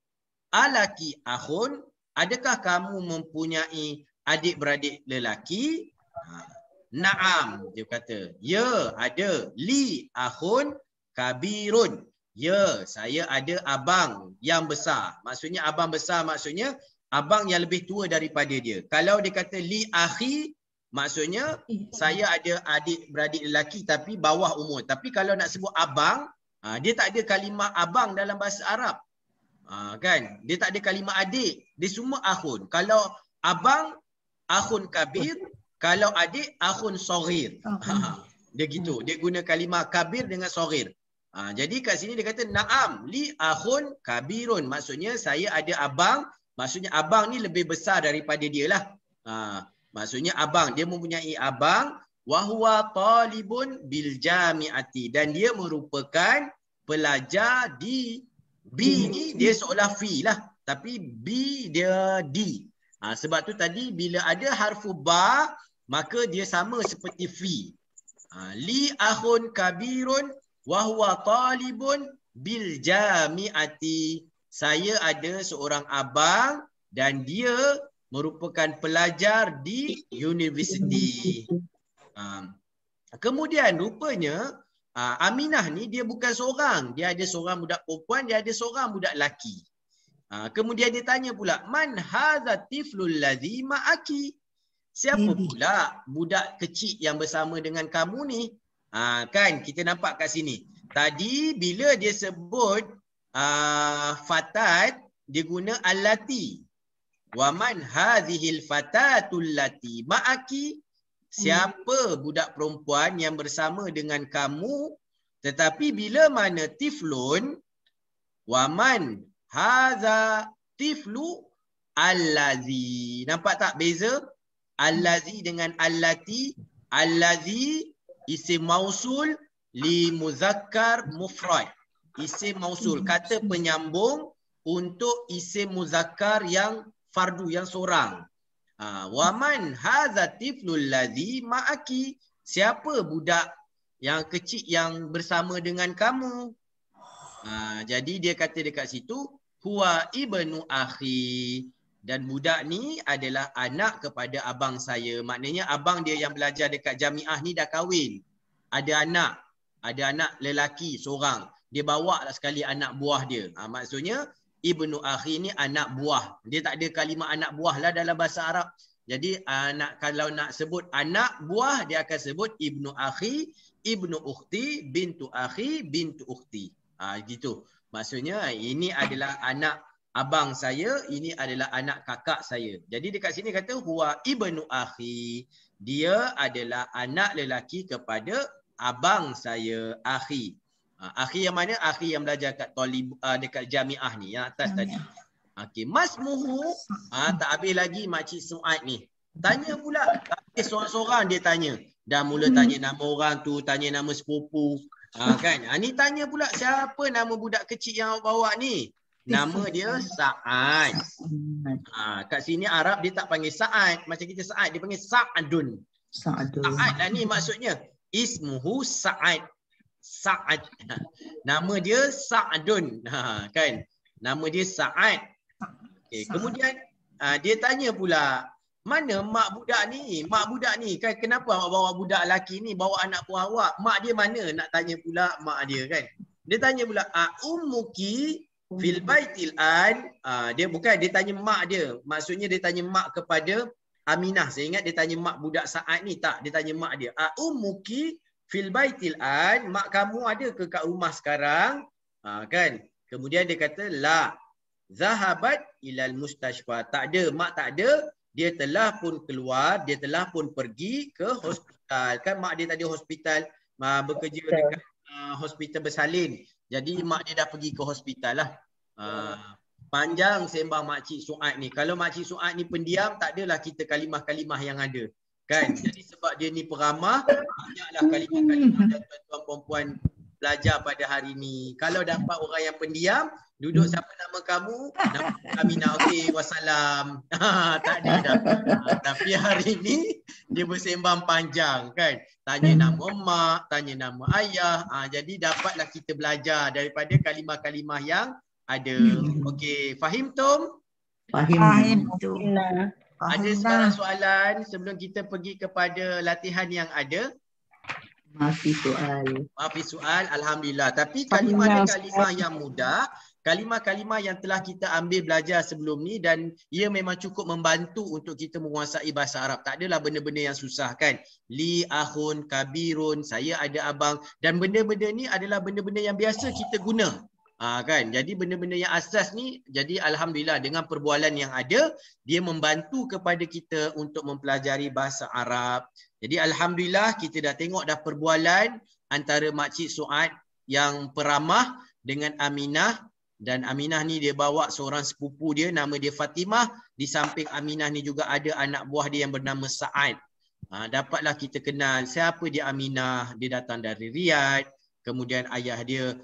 Alaki akhun? Adakah kamu mempunyai adik-beradik lelaki? Naam, dia kata. Ya, ada. Li akhun kabirun. Ya, saya ada abang yang besar. Maksudnya abang besar maksudnya abang yang lebih tua daripada dia. Kalau dia kata li akhi, maksudnya saya ada adik-beradik lelaki tapi bawah umur. Tapi kalau nak sebut abang, dia tak ada kalimah abang dalam bahasa Arab. Kan? Dia tak ada kalimah adik. Dia semua akhun. Kalau abang, akhun kabir. Kalau adik, akhun soghir. Dia gitu. Dia guna kalimah kabir dengan soghir. Jadi kat sini dia kata, na'am, li akhun kabirun. Maksudnya saya ada abang. Maksudnya abang ni lebih besar daripada dia lah. Maksudnya abang. Dia mempunyai abang. Wahuwa talibun bil jami'ati. Dan dia merupakan pelajar di B ni dia seolah fi lah. Tapi B dia D. Sebab tu tadi bila ada harfu ba, maka dia sama seperti fi. Li akhun kabirun wa huwa talibun bil jami'ati. Saya ada seorang abang dan dia merupakan pelajar di universiti. Kemudian rupanya Aminah ni dia bukan seorang. Dia ada seorang budak perempuan, dia ada seorang budak lelaki. Kemudian dia tanya pula, man hadza tiflul ladzi ma'aki? Siapa pula budak kecil yang bersama dengan kamu ni? Kan kita nampak kat sini. Tadi bila dia sebut fatat, dia guna allati. Wa man hadhil fatatul lati ma'aki? Siapa budak perempuan yang bersama dengan kamu? Tetapi bila mana tiflun, wa man hadza tiflu allazi. Nampak tak beza? Allazi dengan allati. Allazi isim mausul li muzakkar mufrad. Isim mausul, kata penyambung untuk isim muzakkar yang fardu, yang seorang. Wa man hadza tiflul ladzi ma'aki? Siapa budak yang kecil yang bersama dengan kamu? Jadi dia kata dekat situ, huwa ibnu akhi. Dan budak ni adalah anak kepada abang saya. Maknanya abang dia yang belajar dekat jamiah ni dah kahwin. Ada anak lelaki seorang. Dia bawa lah sekali anak buah dia. Maksudnya ibnu akhi ni anak buah. Dia tak ada kalimah anak buah lah dalam bahasa Arab. Jadi kalau nak sebut anak buah, dia akan sebut ibnu akhi, ibnu ukhti, bintu akhi, bintu ukhti. Gitu. Maksudnya ini adalah anak abang saya, ini adalah anak kakak saya. Jadi dekat sini kata huwa ibnu akhi. Dia adalah anak lelaki kepada abang saya, akhi. Akhi yang mana? Akhi yang belajar kat dekat jamiah ni, yang atas tadi. Okey, masmuhu. Tak habis lagi makcik Suad ni. Tanya pula. Seorang-seorang dia tanya. Dah mula tanya nama orang tu, tanya nama sepupu. Kan? Ni tanya pula siapa nama budak kecil yang awak bawa ni? Nama dia Sa'ad. Kat sini Arab dia tak panggil Sa'ad. Macam kita Sa'ad, dia panggil Sa'adun. Sa'ad lah ni maksudnya. Ismuhu Sa'ad. Sa'ad. Nama dia Sa'adun. Kan? Nama dia Sa'ad. Okay. Kemudian dia tanya pula, mana mak budak ni? Mak budak ni kan kenapa awak bawa budak lelaki ni, bawa anak buah awak? Mak dia mana? Nak tanya pula mak dia kan. Dia tanya pula, ummuki fil baitil an. Dia tanya mak dia. Maksudnya dia tanya mak kepada Aminah. Saya ingat dia tanya mak budak Sa'ad ni. Tak, dia tanya mak dia. Ummuki fil baitil an. Mak kamu ada ke kat rumah sekarang? Kan? Kemudian dia kata la zahabat ilal mustashfa. Tak ada, mak tak ada. Dia telah pun keluar, dia telah pun pergi ke hospital. Kan mak dia tadi hospital, bekerja dekat hospital bersalin. Jadi mak dia dah pergi ke hospital lah. Panjang sembang makcik Suad ni. Kalau makcik Suad ni pendiam, tak adalah kita kalimah-kalimah yang ada. Kan? Jadi sebab dia ni peramah, banyaklah kalimah-kalimah dan tuan-tuan puan-puan belajar pada hari ni. Kalau dapat orang yang pendiam, duduk siapa nama kamu? Nama Aminah. Okey, wassalam. Tak ada dah. Tapi hari ni dia bersembang panjang kan. Tanya nama mak, tanya nama ayah. Jadi dapatlah kita belajar daripada kalimah-kalimah yang ada. Okey, fahim Tom? Fahim. Ada sekarang soalan sebelum kita pergi kepada latihan yang ada? Maafi soal. Maafi soal, alhamdulillah. Tapi kalimah-kalimah yang mudah, kalimah-kalimah yang telah kita ambil belajar sebelum ni dan ia memang cukup membantu untuk kita menguasai bahasa Arab. Tak adalah benda-benda yang susah kan. Li, ahun, kabirun, saya ada abang. Dan benda-benda ni adalah benda-benda yang biasa kita guna. Kan? Jadi benda-benda yang asas ni, jadi alhamdulillah dengan perbualan yang ada, dia membantu kepada kita untuk mempelajari bahasa Arab. Jadi alhamdulillah kita dah tengok dah perbualan antara Makcik Suad yang peramah dengan Aminah. Dan Aminah ni dia bawa seorang sepupu dia, nama dia Fatimah. Di samping Aminah ni juga ada anak buah dia yang bernama Sa'ad. Dapatlah kita kenal siapa dia Aminah. Dia datang dari Riyadh. Kemudian ayah dia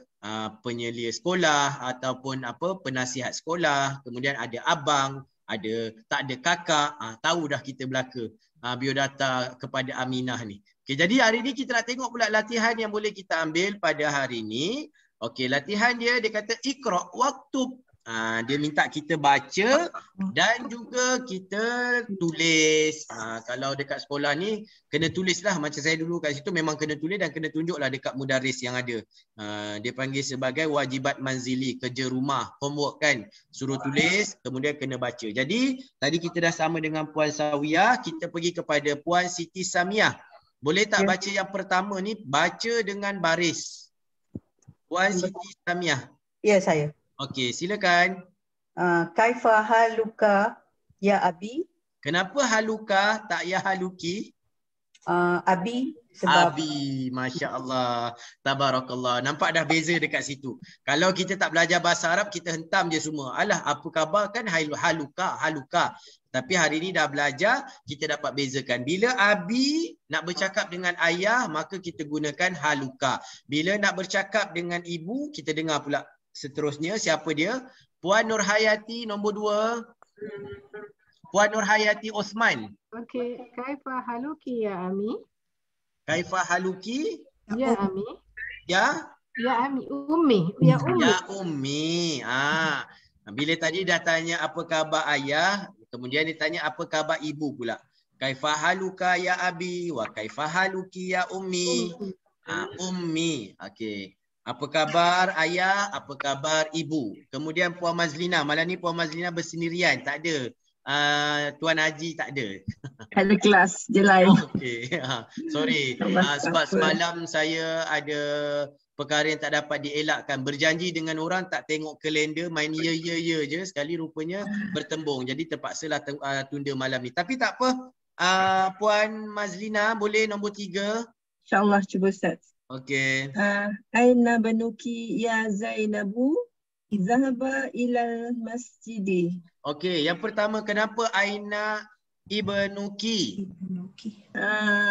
penyelia sekolah ataupun penasihat sekolah. Kemudian ada abang, tak ada kakak. Tahu dah kita belaka biodata kepada Aminah ni. Okay, jadi hari ni kita nak tengok pula latihan yang boleh kita ambil pada hari ni. Okey, latihan dia kata Iqra waktub. Dia minta kita baca dan juga kita tulis. Kalau dekat sekolah ni kena tulislah, macam saya dulu kat situ memang kena tulis dan kena tunjuklah dekat mudaris yang ada. Dia panggil sebagai wajibat manzili, kerja rumah, homework kan. Suruh tulis, kemudian kena baca. Jadi tadi kita dah sama dengan Puan Sawiyah, kita pergi kepada Puan Siti Samiah. Boleh tak baca yang pertama ni, baca dengan baris. Puan Siti Samiah. Ya, saya. Okey, silakan. Kaifa haluka ya abi? Kenapa haluka tak ya haluki? Abi sebab Abi, Masya Allah. Tabarakallah. Nampak dah beza dekat situ. Kalau kita tak belajar bahasa Arab, kita hentam je semua. Alah, apa khabar kan haluka, haluka. Tapi hari ni dah belajar, kita dapat bezakan. Bila Abi nak bercakap dengan ayah, maka kita gunakan haluka. Bila nak bercakap dengan ibu, kita dengar pula seterusnya. Siapa dia? Puan Nurhayati nombor 2. Puan Nurhayati Osman. Okey, kaifa haluki ya Ami? Kaifa haluki? Ya Ami. Ya? Ya Ami, Ummi. Ya Ummi. Ya Ummi. Bila tadi dah tanya apa khabar ayah, kemudian dia tanya apa khabar ibu pula. Kaifa haluka ya Abi wa kaifa haluki ya Ummi? Ummi. Okey. Apa khabar ayah, apa khabar ibu? Kemudian Puan Mazlina. Malam ni Puan Mazlina bersendirian, tak ada. Tuan Haji tak ada. Ada kelas je live. Okey. Sorry. Sebab semalam saya ada perkara yang tak dapat dielakkan. Berjanji dengan orang tak tengok kalender, main ya je. Sekali rupanya bertembung. Jadi terpaksalah tunda malam ni. Tapi tak apa. Puan Mazlina boleh nombor 3. InsyaAllah cuba Ustaz. Okey. Aina banuki ya Zainabu zahaba ilal masjidi. Okey, yang pertama kenapa Aina ibnuki?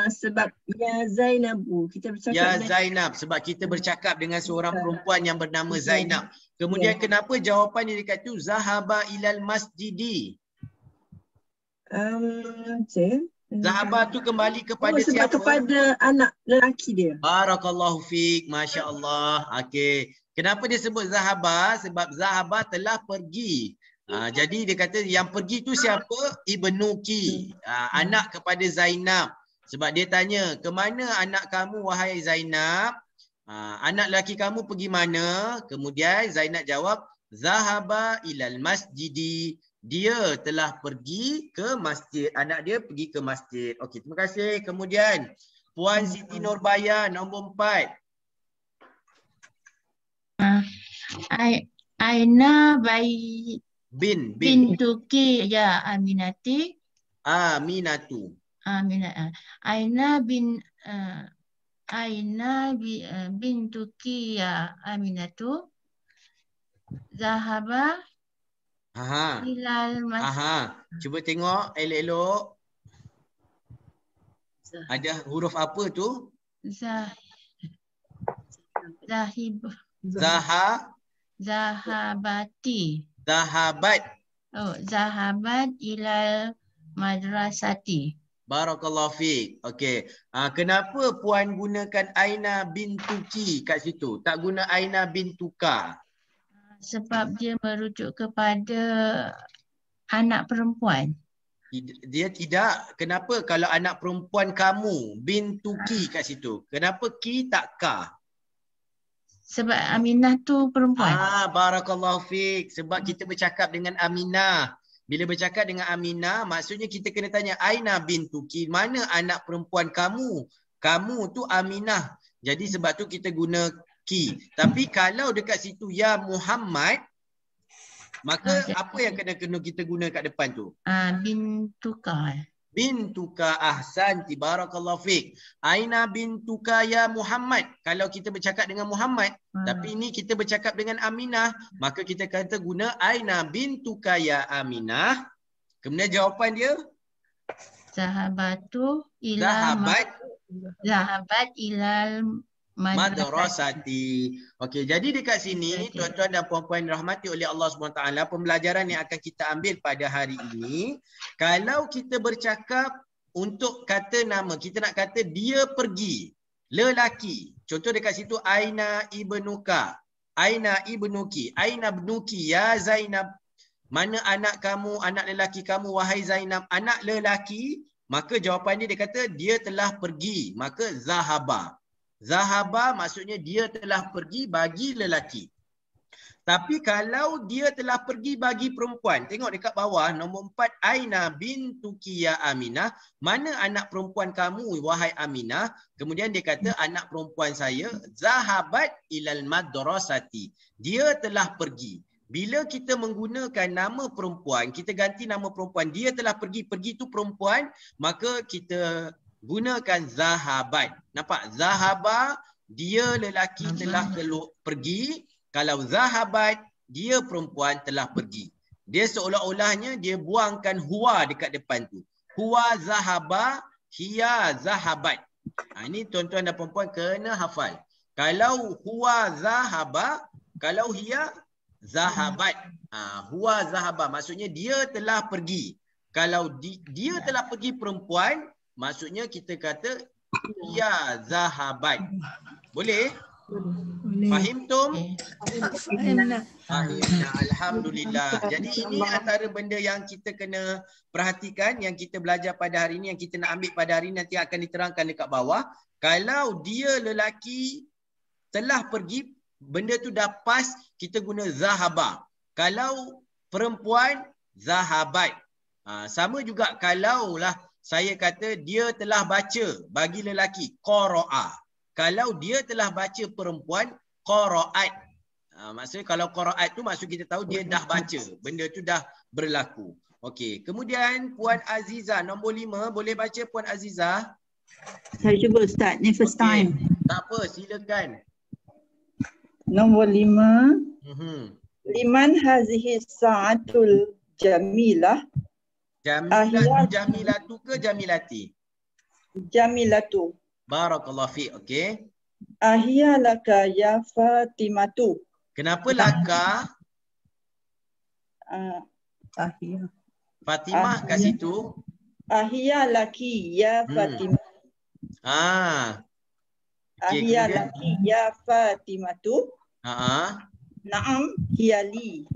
Sebab ya Zainabu kita bercakap Ya Zainab, sebab kita bercakap dengan seorang perempuan yang bernama Zainab. Kemudian kenapa jawapan dia dekat tu zahaba ilal masjidi? Zahaba tu kembali kepada sebab siapa? kepada anak lelaki dia. Barakallahu fiik, Masya Allah. Okey. Kenapa dia sebut Zahaba? Sebab Zahaba telah pergi. Jadi dia kata yang pergi tu siapa? Ibnuki. Anak kepada Zainab. Sebab dia tanya, ke mana anak kamu wahai Zainab? Anak lelaki kamu pergi mana? Kemudian Zainab jawab, Zahaba ilal masjidi. Dia telah pergi ke masjid. Anak dia pergi ke masjid. Okey, terima kasih. Kemudian Puan Siti Nurbaya nombor 4. Aina bintuki ya Aminati. Aminatu. Aina bintuki ya Aminatu. Zahaba ilal masjid. Cuba tengok elok-elok. Ada huruf apa tu? Zahib. Zahabati. Zahabat. Oh, zahabat ilal madrasati. Barakallahu fiik. Okey. Kenapa puan gunakan Aina bintuki kat situ? Tak guna Aina bintuka. Sebab dia merujuk kepada anak perempuan. Dia tidak. Kenapa kalau anak perempuan kamu bintuki kat situ? Kenapa ki tak ka? Sebab Aminah tu perempuan. Barakallahu fiik. Sebab kita bercakap dengan Aminah. Bila bercakap dengan Aminah, maksudnya kita kena tanya Aina bintuki, mana anak perempuan kamu? Kamu tu Aminah. Jadi sebab tu kita guna ki. Tapi kalau dekat situ ya Muhammad, maka apa yang kena kita guna kat depan tu? Bintuka. Bintuka ahsanti barakallahu fiik. Aina bintuka ya Muhammad. Kalau kita bercakap dengan Muhammad, tapi ini kita bercakap dengan Aminah, maka kita kata guna Aina bintuka ya Aminah. Kemudian jawapan dia? Zahabatu ila Zahabat ilal madrasati. Okey, jadi dekat sini tuan-tuan dan puan-puan dirahmati oleh Allah SWT, pembelajaran yang akan kita ambil pada hari ini, kalau kita bercakap untuk kata nama, kita nak kata dia pergi, lelaki. Contoh dekat situ Aina ibnuka, Aina ibnuki, Aina ibnuki ya Zainab. Mana anak kamu, anak lelaki kamu wahai Zainab? Anak lelaki, maka jawapan dia kata dia telah pergi, maka zahaba. Zahaba maksudnya dia telah pergi bagi lelaki. Tapi kalau dia telah pergi bagi perempuan, tengok dekat bawah nombor 4, Aina bintuki ya Aminah, mana anak perempuan kamu wahai Aminah? Kemudian dia kata anak perempuan saya zahabat ilal madrasati, dia telah pergi. Bila kita menggunakan nama perempuan, kita ganti nama perempuan, dia telah pergi, pergi tu perempuan, maka kita gunakan zahabat. Nampak? Zahaba, dia lelaki telah pergi. Kalau zahabat, dia perempuan telah pergi. Dia seolah-olahnya dia buangkan huwa dekat depan tu. Huwa zahaba, hiya zahabat. Ini tuan-tuan dan perempuan kena hafal. Kalau huwa zahaba, kalau hiya zahabat. Huwa zahaba maksudnya dia telah pergi. Kalau dia telah pergi perempuan, maksudnya kita kata ya zahabat. Boleh? Fahim tum? Fahimna. Fahimna. Alhamdulillah. Jadi ini antara benda yang kita kena perhatikan, yang kita belajar pada hari ini, yang kita nak ambil pada hari ini, nanti akan diterangkan dekat bawah. Kalau dia lelaki telah pergi, benda tu dah pas, kita guna zahaba. Kalau perempuan, zahabat. Sama juga kalau lah saya kata dia telah baca bagi lelaki, qara'a. Kalau dia telah baca perempuan, qara'at. Maksudnya kalau qara'at tu maksud kita tahu dia dah baca. Benda tu dah berlaku. Okey, kemudian Puan Aziza nombor 5, boleh baca Puan Aziza? Saya cuba Ustaz, ni first time. Tak apa, silakan. Nombor 5. Liman hazihi sa'atul jamilah. Jamilatu ke jamilati? Jamilatu. Barakallahu fiik. Okey. Ahia laka ya Fatimatu. Kenapa laka? Ahia. Fatimah kat situ. Ahia laki ya Fatimah. Ahia laki ya Fatimatu. Naam hiya li.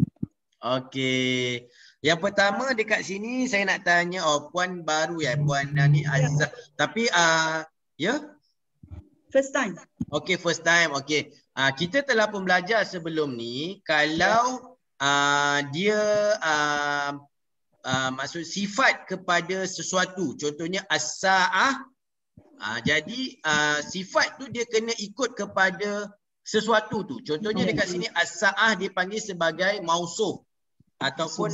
Okey. Yang pertama dekat sini saya nak tanya, puan baru ya, puan ni Azizah. Tapi ya? First time. Okey, first time. Okey. Kita telah pun belajar sebelum ni kalau dia maksud sifat kepada sesuatu. Contohnya as-sa'ah. Jadi sifat tu dia kena ikut kepada sesuatu tu. Contohnya dekat sini as-sa'ah dipanggil sebagai mausuf ataupun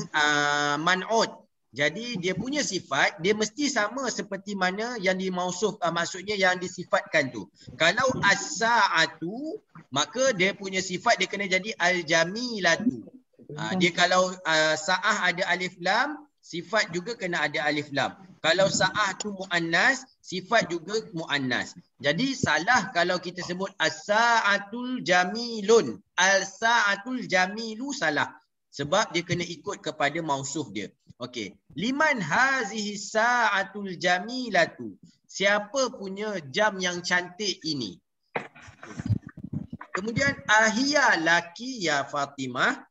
man'ud. Jadi dia punya sifat dia mesti sama seperti mana yang dimausuf, maksudnya yang disifatkan tu. Kalau as-sa'atu, maka dia punya sifat dia kena jadi al-jamilatu. Dia kalau sa'ah ada alif lam, sifat juga kena ada alif lam. Kalau sa'ah tu muannas, sifat juga muannas. Jadi salah kalau kita sebut as-sa'atul jamilun. Al-sa'atul jamilu salah. Sebab dia kena ikut kepada mausuf dia. Okey. Liman hazihi sa'atul jamilatu. Siapa punya jam yang cantik ini? Kemudian ahia laki ya Fatimah.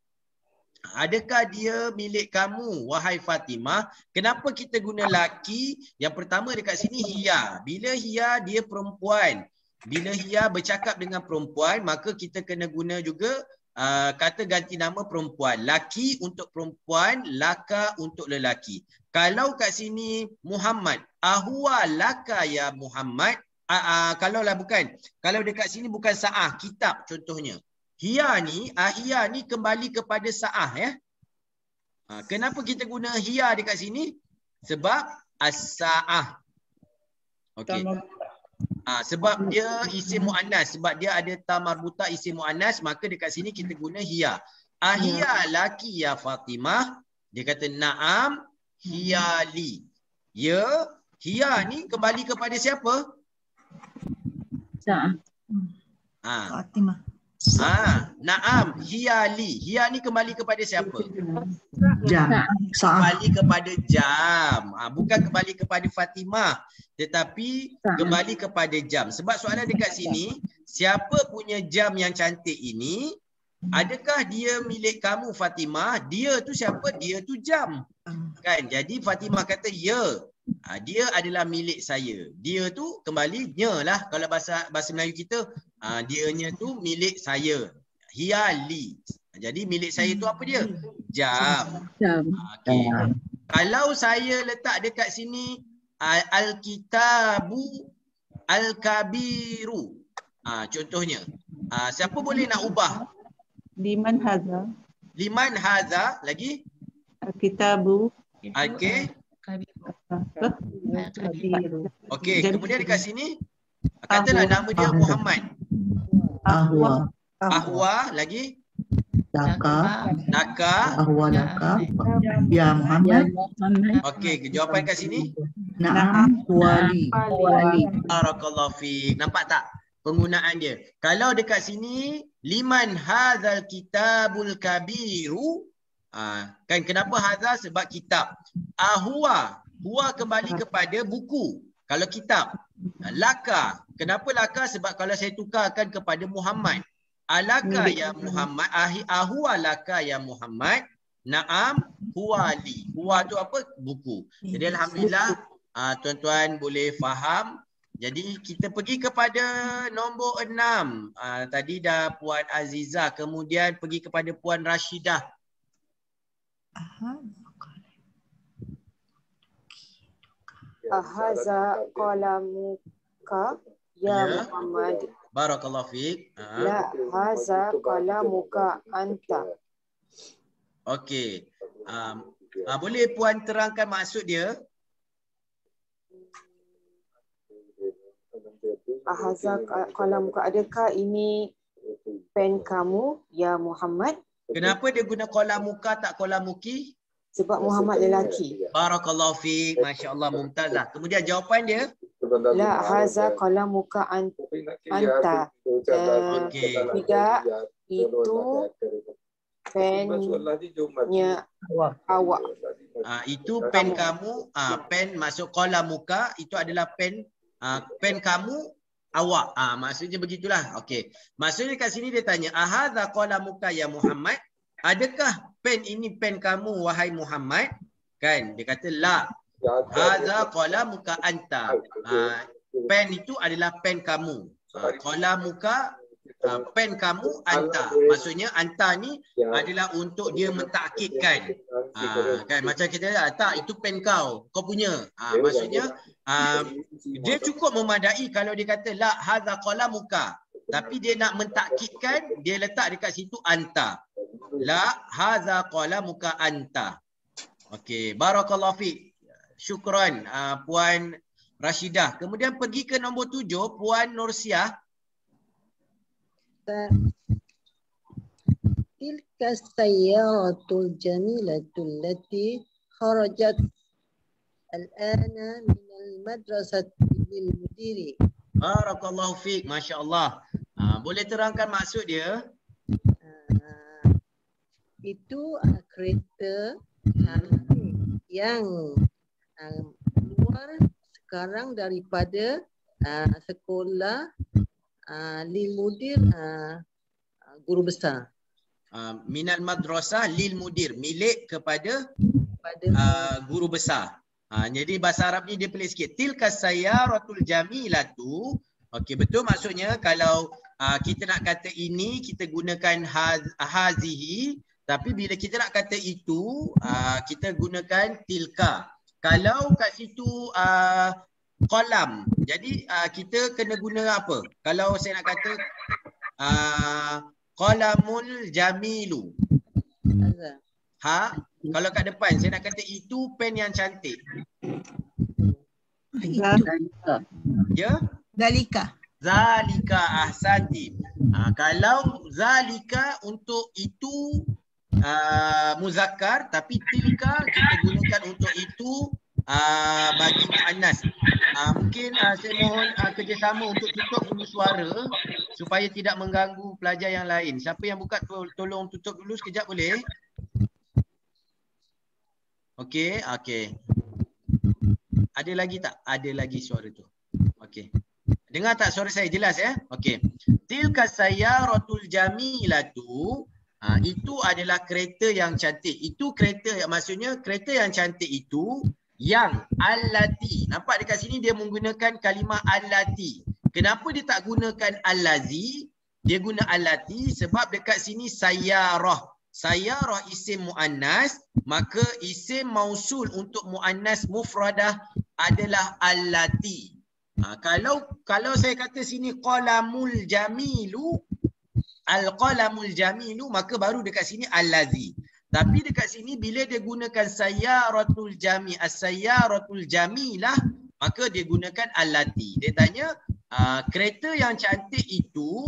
Adakah dia milik kamu wahai Fatimah? Kenapa kita guna laki? Yang pertama dekat sini hiya. Bila hiya dia perempuan. Bila hiya bercakap dengan perempuan, maka kita kena guna juga kata ganti nama perempuan. Laki untuk perempuan, laka untuk lelaki. Kalau kat sini Muhammad, ahwa laka ya Muhammad. Kalau dekat sini bukan sa'ah, kitab contohnya. Hiya ni kembali kepada sa'ah ya. Kenapa kita guna hiya dekat sini? Sebab as-sa'ah. Okey. Sebab dia isim muannas, sebab dia ada ta marbuta isim muannas, maka dekat sini kita guna hiya. Ahiya laki ya Fatimah. Dia kata na'am hiya li. Ya, hiya ni kembali kepada siapa? Fatimah. Na'am hiya li. Hiya ni kembali kepada siapa? Jam. Kembali kepada jam. Bukan kembali kepada Fatimah, tetapi kembali kepada jam. Sebab soalan dekat sini, siapa punya jam yang cantik ini? Adakah dia milik kamu Fatimah? Dia tu siapa? Dia tu jam. Kan? Jadi Fatimah kata ya. Dia adalah milik saya. Dia tu kembali nya lah. Kalau bahasa Melayu kita, dianya tu milik saya. Hiya li. Jadi milik saya tu apa dia? Jam. Okay. Kalau saya letak dekat sini al-kitabu al-kabiru. Contohnya. Siapa boleh nak ubah? Liman hadza. Liman hadza lagi? Kitabu. Okey. Okey, kemudian dekat sini katalah nama dia Muhammad. Ahwa. Ahwa lagi? Laka. Laka. Ahwa laka. Ya Muhammad. Okey, jawapan kat sini? Na'am wali. Barakallahu fiik. Nampak tak penggunaan dia? Kalau dekat sini liman hadzal kitabul kabiru, kan kenapa hadza? Sebab kitab. Ahwa, huwa kembali kepada buku. Kalau kitab. Laka, kenapa laka? Sebab kalau saya tukarkan kepada Muhammad. Alaka ya Muhammad, ahwa laka ya Muhammad. Naam huwa li. Huwa tu apa? Buku. Jadi alhamdulillah tuan-tuan boleh faham. Jadi kita pergi kepada nombor 6. Tadi dah Puan Aziza, kemudian pergi kepada Puan Rashidah. Ahaza qalamuka ya Muhammad. Barakallahu fiik. La haza qalamuka anta. Okey. Boleh Puan terangkan maksud dia? Ahaza qalamuka, adakah ini pen kamu ya Muhammad? Kenapa dia guna qalamuka tak qalamuki? Sebab Muhammad lelaki. Barakallahu fiik. Masya-Allah, mumtazah. Kemudian jawapan dia? La haza qalamuka anta. Okey. Tidak, itu pennya awak. Itu pen kamu, pen masuk qalamuka itu adalah pen kamu awak. Maksudnya begitulah. Okey. Maksudnya kat sini dia tanya, ahadza qalamuka ya Muhammad? Adakah pen ini pen kamu wahai Muhammad? Kan dia kata la. Hadza qalamuka anta. Pen itu adalah pen kamu. Qalamuka pen kamu anta. Maksudnya anta ni adalah untuk dia mentakkidkan. Kan macam kita tak itu pen kau punya. Maksudnya dia cukup memadai kalau dia kata la hadza qalamuka. Tapi dia nak mentakkidkan, dia letak dekat situ anta. La hadza qalamuka anta. Okey, barakallahu fiik. Syukran Puan Rashidah. Kemudian pergi ke nombor 7, Puan Nursiah. Tilka sayyaratul jamilatul lati kharajat Al-ana minal madrasati lil mudiri. Barakallahu fiik, masya-Allah. Boleh terangkan maksud dia? Itu kereta yang keluar sekarang daripada sekolah lil mudir, guru besar. Minal madrasah lil mudir, milik kepada guru besar. Jadi bahasa Arab ni dia pelik sikit. Tilka sayyaratul jamilatu. Okey, betul maksudnya kalau kita nak kata ini kita gunakan hazihi, tapi bila kita nak kata itu kita gunakan tilka. Kalau kat situ qalam, jadi kita kena guna apa? Kalau saya nak kata qalamul jamilu. Kalau kat depan saya nak kata itu pen yang cantik. Ya? Zalika. Zalika ahsanti. Kalau zalika untuk itu muzakkar, tapi tilka kita gunakan untuk itu bagi muannas. Mungkin saya mohon kerjasama untuk tutup dulu suara supaya tidak mengganggu pelajar yang lain. Siapa yang buka tolong tutup dulu sekejap boleh? Okey, okey. Ada lagi tak? Ada lagi suara tu. Okey. Dengar tak suara saya jelas ya? Okey. Tilka sayyaratul jamilatu. Itu adalah kereta yang cantik. Itu kereta, maksudnya kereta yang cantik itu yang allati. Nampak dekat sini dia menggunakan kalimah allati. Kenapa dia tak gunakan allazi? Dia guna allati sebab dekat sini sayyarah. Sayyarah isim muannas, maka isim mausul untuk muannas mufradah adalah allati. Kalau saya kata sini qalamul jamilu, al-qalamul jamilu, maka baru dekat sini allazi. Tapi dekat sini bila dia gunakan sayyaratul jami, as-sayyaratul jamilah, maka dia gunakan allati. Dia tanya kereta yang cantik itu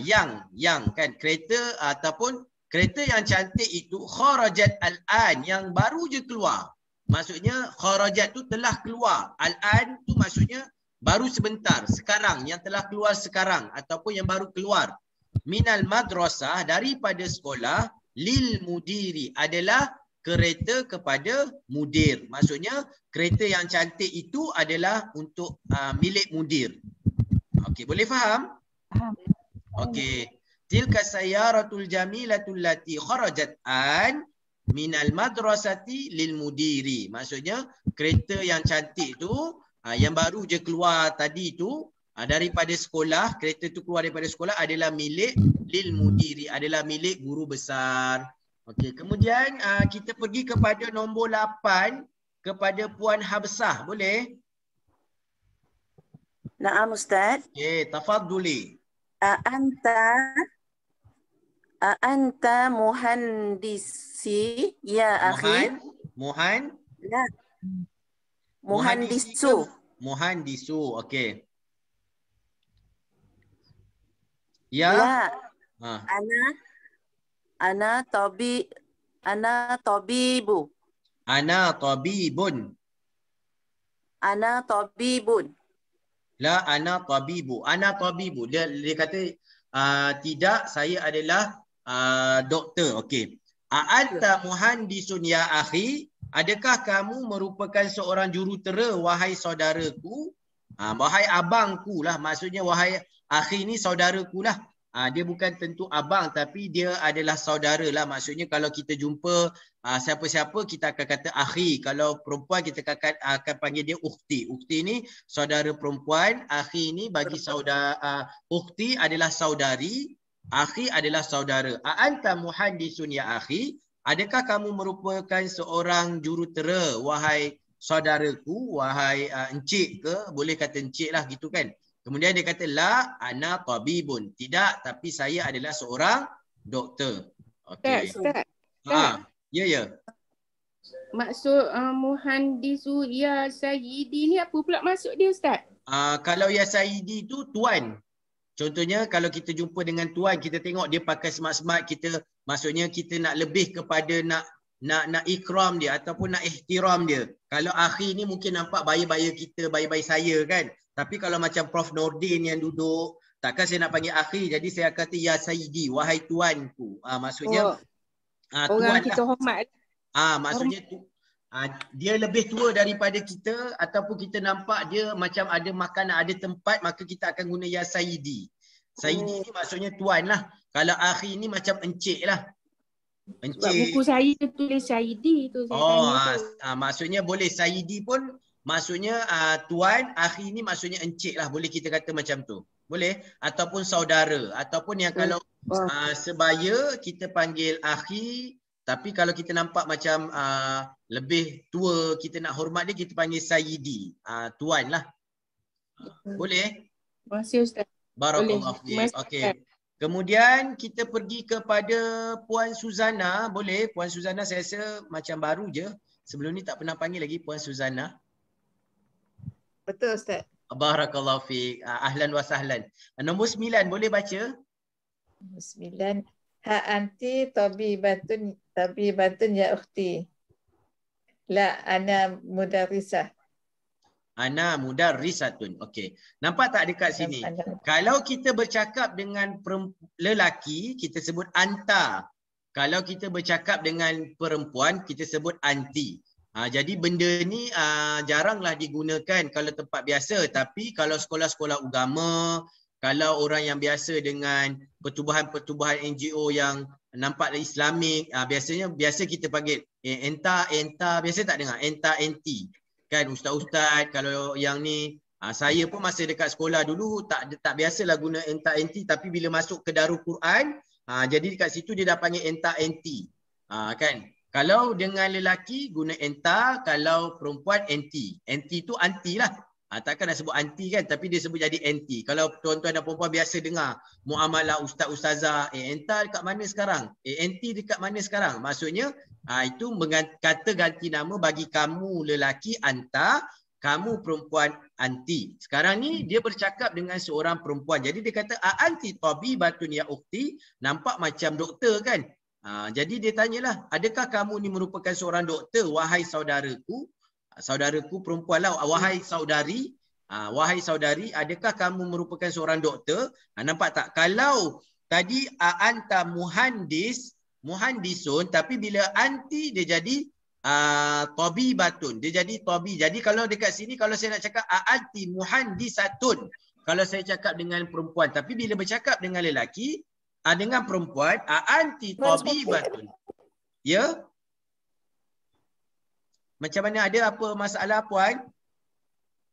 yang kan kereta ataupun kereta yang cantik itu kharajat al-an, yang baru je keluar. Maksudnya kharajat tu telah keluar. Al-an tu maksudnya baru sebentar, sekarang, yang telah keluar sekarang ataupun yang baru keluar. Minal madrasah, daripada sekolah, lil mudiri, adalah kereta kepada mudir. Maksudnya kereta yang cantik itu adalah untuk milik mudir. Okey, boleh faham? Faham. Okey. Tilka sayyaratul jamilatul lati kharajat an minal madrasati lil mudiri. Maksudnya kereta yang cantik tu yang baru je keluar tadi tu daripada sekolah, kereta tu keluar daripada sekolah adalah milik lil mudiri, adalah milik guru besar. Okey, kemudian kita pergi kepada nombor 8 kepada Puan Habsah, boleh? Naam Ustaz. Okey, tafadhuli. Anta muhandisi ya akhi. La. Muhandisu. Muhandisu, okey. Ya. Ana tabibu. Ana tabibun. Ana tabibun. La ana tabibu. Ana tabibu. Dia kata tidak, saya adalah doktor. Okey. A'anta muhandisun ya akhi? Adakah kamu merupakan seorang jurutera wahai saudaraku? Wahai abangku lah. Maksudnya wahai akhi ni saudaraku lah. Dia bukan tentu abang tapi dia adalah saudara lah. Maksudnya kalau kita jumpa siapa-siapa kita akan kata akhi. Kalau perempuan kita akan panggil dia ukhti. Ukhti ni saudara perempuan. Akhi ni bagi saudara, ukhti adalah saudari. Akhi adalah saudara. A'anta muhandisun ya akhi? Adakah kamu merupakan seorang jurutera wahai saudaraku, wahai encik ke? Boleh kata encik lah gitu kan. Kemudian dia kata la ana tabibun. Tidak, tapi saya adalah seorang doktor. Okey. Ustaz. Ya. Maksud muhandisu ya sayyidi ni apa pula maksud dia Ustaz? Kalau ya sayyidi tu tuan. Contohnya kalau kita jumpa dengan tuan, kita tengok dia pakai smart-smart, kita maksudnya kita nak lebih kepada nak ikram dia ataupun nak ihtiram dia. Kalau akhi ni mungkin nampak baya-baya kita, baya-baya saya kan. Tapi kalau macam Prof Nordin yang duduk, takkan saya nak panggil akhi, jadi saya kata ya sayyidi, wahai tuanku. Maksudnya orang tuan kita lah. hormat. Maksudnya dia lebih tua daripada kita ataupun kita nampak dia macam ada makanan, ada tempat, maka kita akan guna ya sayyidi. Sayyidi ni maksudnya tuan lah. Kalau akhi ni macam encik lah. Encik. Sebab buku saya tulis sayyidi tu saya tanya tu. Maksudnya boleh sayyidi pun maksudnya tuan, akhi ni maksudnya encik lah. Boleh kita kata macam tu. Boleh. Ataupun saudara. Ataupun yang kalau sebaya kita panggil akhi. Tapi kalau kita nampak macam lebih tua, kita nak hormat dia, kita panggil sayyidi. Tuan lah. Boleh? Terima kasih Ustaz. Barakallahu fiik. Okey. Kemudian kita pergi kepada Puan Suzana. Boleh? Puan Suzana saya rasa macam baru je. Sebelum ni tak pernah panggil lagi Puan Suzana. Betul Ustaz. Barakallahu fiik. Ahlan wa sahlan. Nombor 9 boleh baca? Nombor 9. Ha anti tabibatun ya ukhti. La ana mudarrisah. Ana mudarrisatun. Okey. Nampak tak dekat sini? Kalau kita bercakap dengan lelaki, kita sebut anta. Kalau kita bercakap dengan perempuan, kita sebut anti. Jadi benda ni jaranglah digunakan kalau tempat biasa. Tapi kalau sekolah-sekolah agama, kalau orang yang biasa dengan pertubuhan-pertubuhan NGO yang nampak Islamik, biasa kita panggil enta, biasa tak dengar enta, enti. Kan ustaz-ustaz, kalau yang ni saya pun masa dekat sekolah dulu tak biasalah guna enta, enti, tapi bila masuk ke Darul Quran, jadi dekat situ dia dah panggil enta, enti. Kan? Kalau dengan lelaki guna enta, kalau perempuan enti. Enti tu anti lah. Takkan nak sebut anti kan, tapi dia sebut jadi anti. Kalau tuan-tuan dan perempuan biasa dengar muamalah ustaz-ustazah, enta dekat mana sekarang? Anti dekat mana sekarang? Maksudnya itu kata ganti nama bagi kamu lelaki anta, kamu perempuan anti. Sekarang ni dia bercakap dengan seorang perempuan. Jadi dia kata anti tabibatun ya ukhti, nampak macam doktor kan? Jadi dia tanyalah, adakah kamu ni merupakan seorang doktor wahai saudaraku? Saudaraku perempuan lah, wahai saudari, adakah kamu merupakan seorang doktor? Nampak tak? Kalau tadi anta muhandisun, tapi bila anti dia jadi tabibatun, dia jadi tabi. Jadi kalau dekat sini, kalau saya nak cakap anti muhandisatun, kalau saya cakap dengan perempuan, tapi bila bercakap dengan lelaki, dengan perempuan, anti tabibatun. Ya? Macam mana, ada apa masalah puan?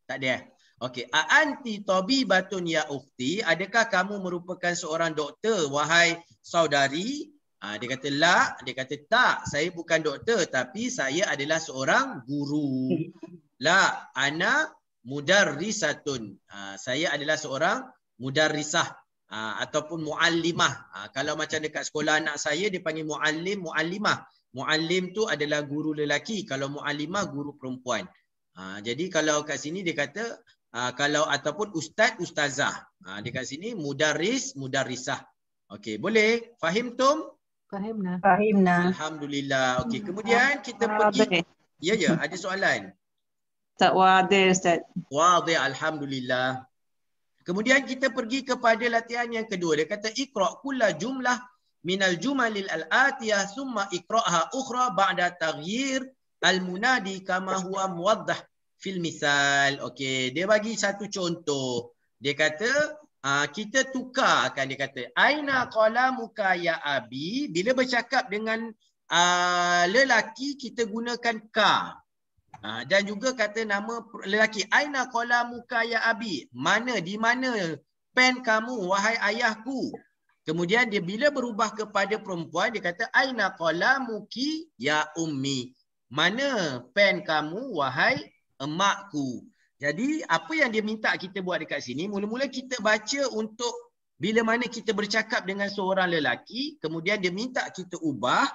Tak ada. Okey. Anti tabibatun ya ukhti, adakah kamu merupakan seorang doktor wahai saudari? Dia kata la, dia kata tak, saya bukan doktor tapi saya adalah seorang guru. La, ana mudarrisatun. Saya adalah seorang mudarrisah ataupun muallimah. Kalau macam dekat sekolah anak saya dia panggil muallim, muallimah. Muallim tu adalah guru lelaki, kalau muallimah guru perempuan. Jadi kalau kat sini dia kata kalau ataupun ustaz, ustazah. Dekat sini mudarris, mudarrisah. Okey, boleh? Fahim tum? Fahimna. Alhamdulillah. Okey, kemudian kita pergi. Ya, ada soalan? Tak wadih Ustaz. Wadih, alhamdulillah. Kemudian kita pergi kepada latihan yang kedua. Dia kata iqra' kulla jumlah minal jumalil al-atiyah summa iqra'ha ukhra ba'da taghyir al-munadi kama huwa muwaddah fil misal. Okey, dia bagi satu contoh. Dia kata kita tukarkan, dia kata aina qalamuka ya abi. Bila bercakap dengan lelaki kita gunakan ka. Dan juga kata nama lelaki aina qalamuka ya abi. Mana, di mana pen kamu wahai ayahku. Kemudian dia bila berubah kepada perempuan dia kata aina qalamuki ya ummi. Mana pen kamu wahai emakku. Jadi apa yang dia minta kita buat dekat sini, mula-mula kita baca untuk bila mana kita bercakap dengan seorang lelaki, kemudian dia minta kita ubah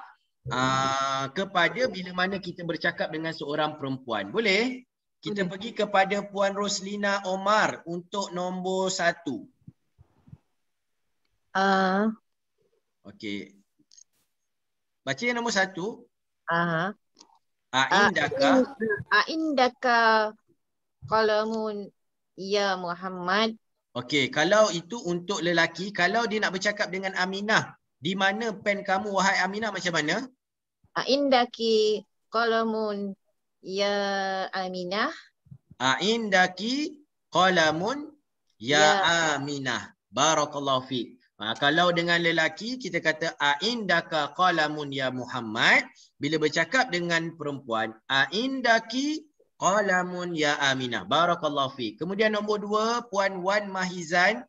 kepada bila mana kita bercakap dengan seorang perempuan. Boleh? Kita pergi kepada Puan Roslina Omar untuk nombor 1. Okey. Baca yang nombor 1. Aha. Aindaka. Aindaka qalamun ya Muhammad. Okey, kalau itu untuk lelaki, kalau dia nak bercakap dengan Aminah, di mana pen kamu wahai Aminah, macam mana? Aindaki qalamun ya Aminah. Aindaki qalamun ya Aminah. Barakallahu fiik. Kalau dengan lelaki kita kata aindaka qalamun ya Muhammad. Bila bercakap dengan perempuan, aindaki qalamun ya Aminah. Barakallahu fiik. Kemudian nombor 2, Puan Wan Mahizan.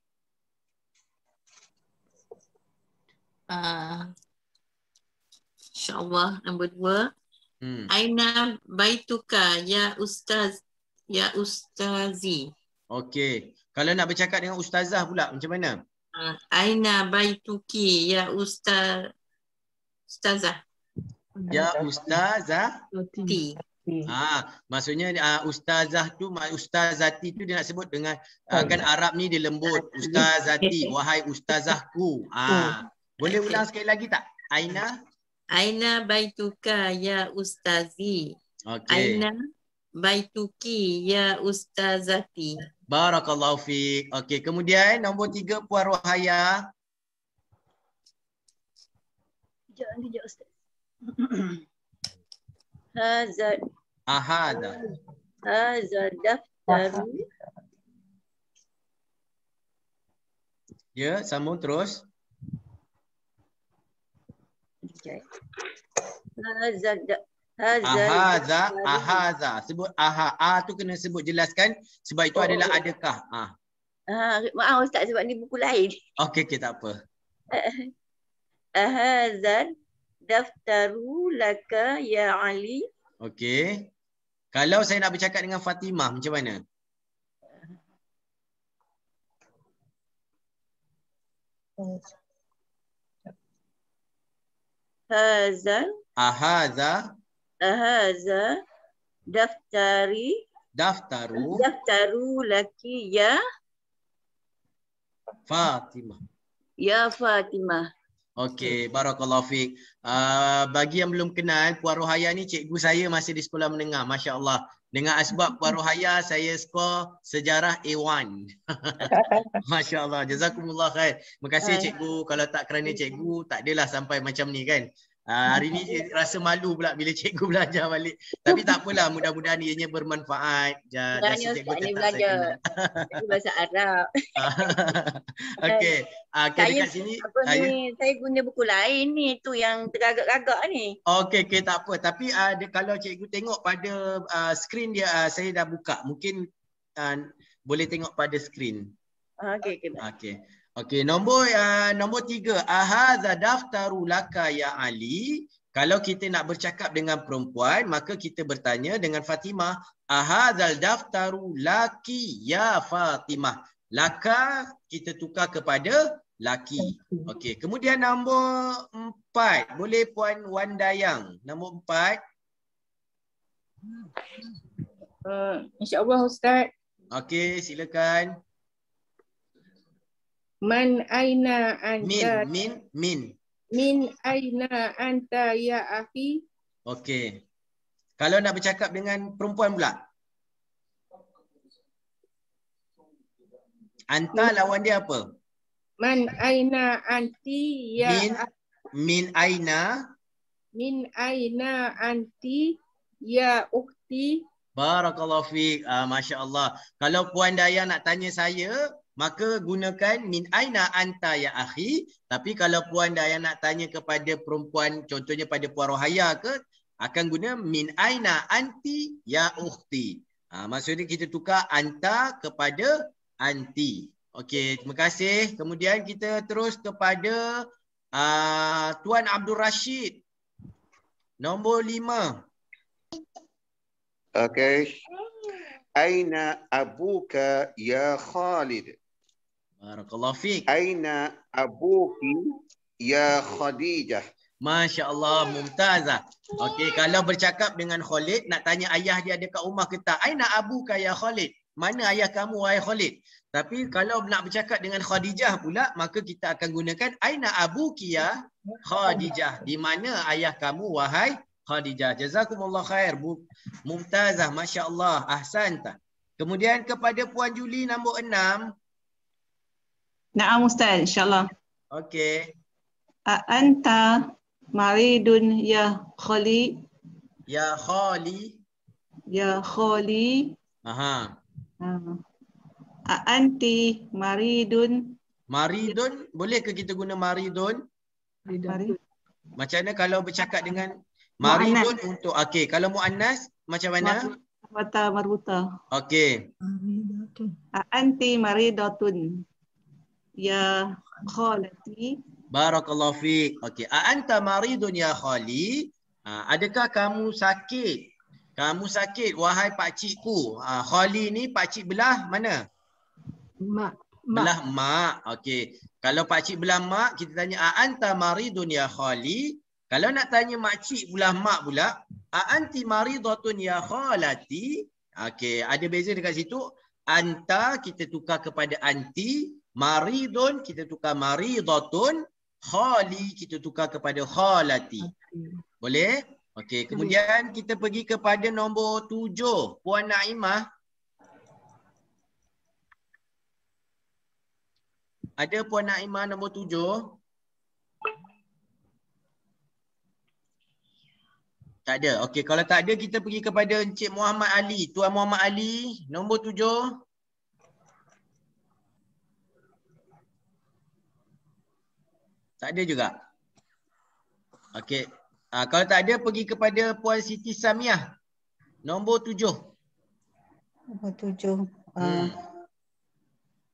InsyaAllah nombor 2. Aina baituka ya ustaz, ya ustazi. Okey. Kalau nak bercakap dengan ustazah pula macam mana? Aina baituki ya ustazah. Ya ustazah. Maksudnya ustazah tu, ustazati tu dia nak sebut dengan kan Arab ni dia lembut. Ustazati, wahai ustazahku. Boleh ulang sekali lagi tak? Aina baituka ya ustazi. Okey. Aina baituki ya ustazati. Barakallahu fiik. Okey, kemudian nombor 3, Puan Rohaya. Kejap Ustaz. Ahada. Daftaru. Ya, sambung terus. Ahaza. Sebut aha. Tu kena sebut jelaskan sebab itu adalah adakah. Maaf Ustaz sebab ni buku lain. Okey, tak apa. Ahazan daftaru laka ya Ali. Okey. Kalau saya nak bercakap dengan Fatimah macam mana? Ahaza daftaru laki ya Fatimah. Ya Fatimah. Okey, barakallahu fiik. Bagi yang belum kenal, Puan Rohaya ni cikgu saya masa di sekolah menengah. Masya Allah. Dengan asbab Puan Rohaya, saya skor sejarah A1. Masya Allah. Jazakumullah khair. Terima kasih cikgu. Kalau tak kerana cikgu, tak adalah sampai macam ni kan. Hari ni rasa malu pula bila cikgu belajar balik. Tapi tak apalah, mudah-mudahan ianya bermanfaat. Jasa cikgu tetap saya kenal. Bahasa Arab. Okey. Dekat sini saya guna buku lain ni, tu yang teragak-agak ni. Okey, tak apa. Tapi kalau cikgu tengok pada skrin dia, saya dah buka. Mungkin boleh tengok pada skrin. Okey, nombor 3, ahadza daftaru laka ya Ali. Kalau kita nak bercakap dengan perempuan, maka kita bertanya dengan Fatimah, ahadzal daftaru laki ya Fatimah. Laka kita tukar kepada laki. Okey, kemudian nombor 4, boleh Puan Wan Dayang. Nombor 4. InsyaAllah Ustaz. Okey, silakan. Man aina anta. Min aina anta ya akhi. Okey. Kalau nak bercakap dengan perempuan pula. Anta lawan dia apa? Man aina anti ya Min aina anti ya ukhti. Barakallahu fiik. Masya Allah. Kalau Puan Dayang nak tanya saya, maka gunakan min aina anta ya akhi. Tapi kalau Puan Dayang nak tanya kepada perempuan, contohnya pada Puan Rohaya ke, akan guna min aina anti ya ukhti. Maksudnya kita tukar anta kepada anti. Okey, terima kasih. Kemudian kita terus kepada Tuan Abdul Rashid. Nombor 5. Okey. Aina abuka ya Khalid. Barakallahu fiik. Aina abuki ya Khadijah. Masya Allah, mumtazah. Okey, kalau bercakap dengan Khalid, nak tanya ayah dia ada kat rumah ke tak? Aina abuka ya Khalid. Mana ayah kamu wahai Khalid? Tapi kalau nak bercakap dengan Khadijah pula, maka kita akan gunakan aina abuki ya Khadijah. Di mana ayah kamu wahai Khadijah. Jazakumullah khair. Mumtazah, masya-Allah. Ahsanta. Kemudian kepada Puan Juli nombor 6. Naam Ustaz, insyaAllah. Okey. Anta maridun ya khali. Ya khali. Ya khali. Aha. Anti maridun. Maridun, boleh ke kita guna maridun? Maridun. Macam mana kalau bercakap dengan maridun untuk okey, kalau muannas macam mana? Marbuta. Okey. Anti maridatun. Ya khalati. Barakallahu fiik. Okey. Anta maridun ya khali? Adakah kamu sakit? Kamu sakit wahai pak cikku. Khali ni pak cik belah mana? Mak. Belah mak. Okey. Kalau pak cik belah mak, kita tanya anta maridun ya khali? Kalau nak tanya mak cik belah mak pula, anti maridatun ya khalati? Okey, ada beza dekat situ. Anta kita tukar kepada anti, maridun kita tukar maridatun, khali kita tukar kepada khalati. Boleh? Okey, kemudian kita pergi kepada nombor 7, Puan Naimah. Ada Puan Naimah nombor 7? Tak ada. Okey, kalau tak ada kita pergi kepada Encik Muhammad Ali. Tuan Muhammad Ali, nombor 7. Tak ada juga. Okey. Kalau tak ada pergi kepada Puan Siti Samiah. Nombor 7. Nombor 7.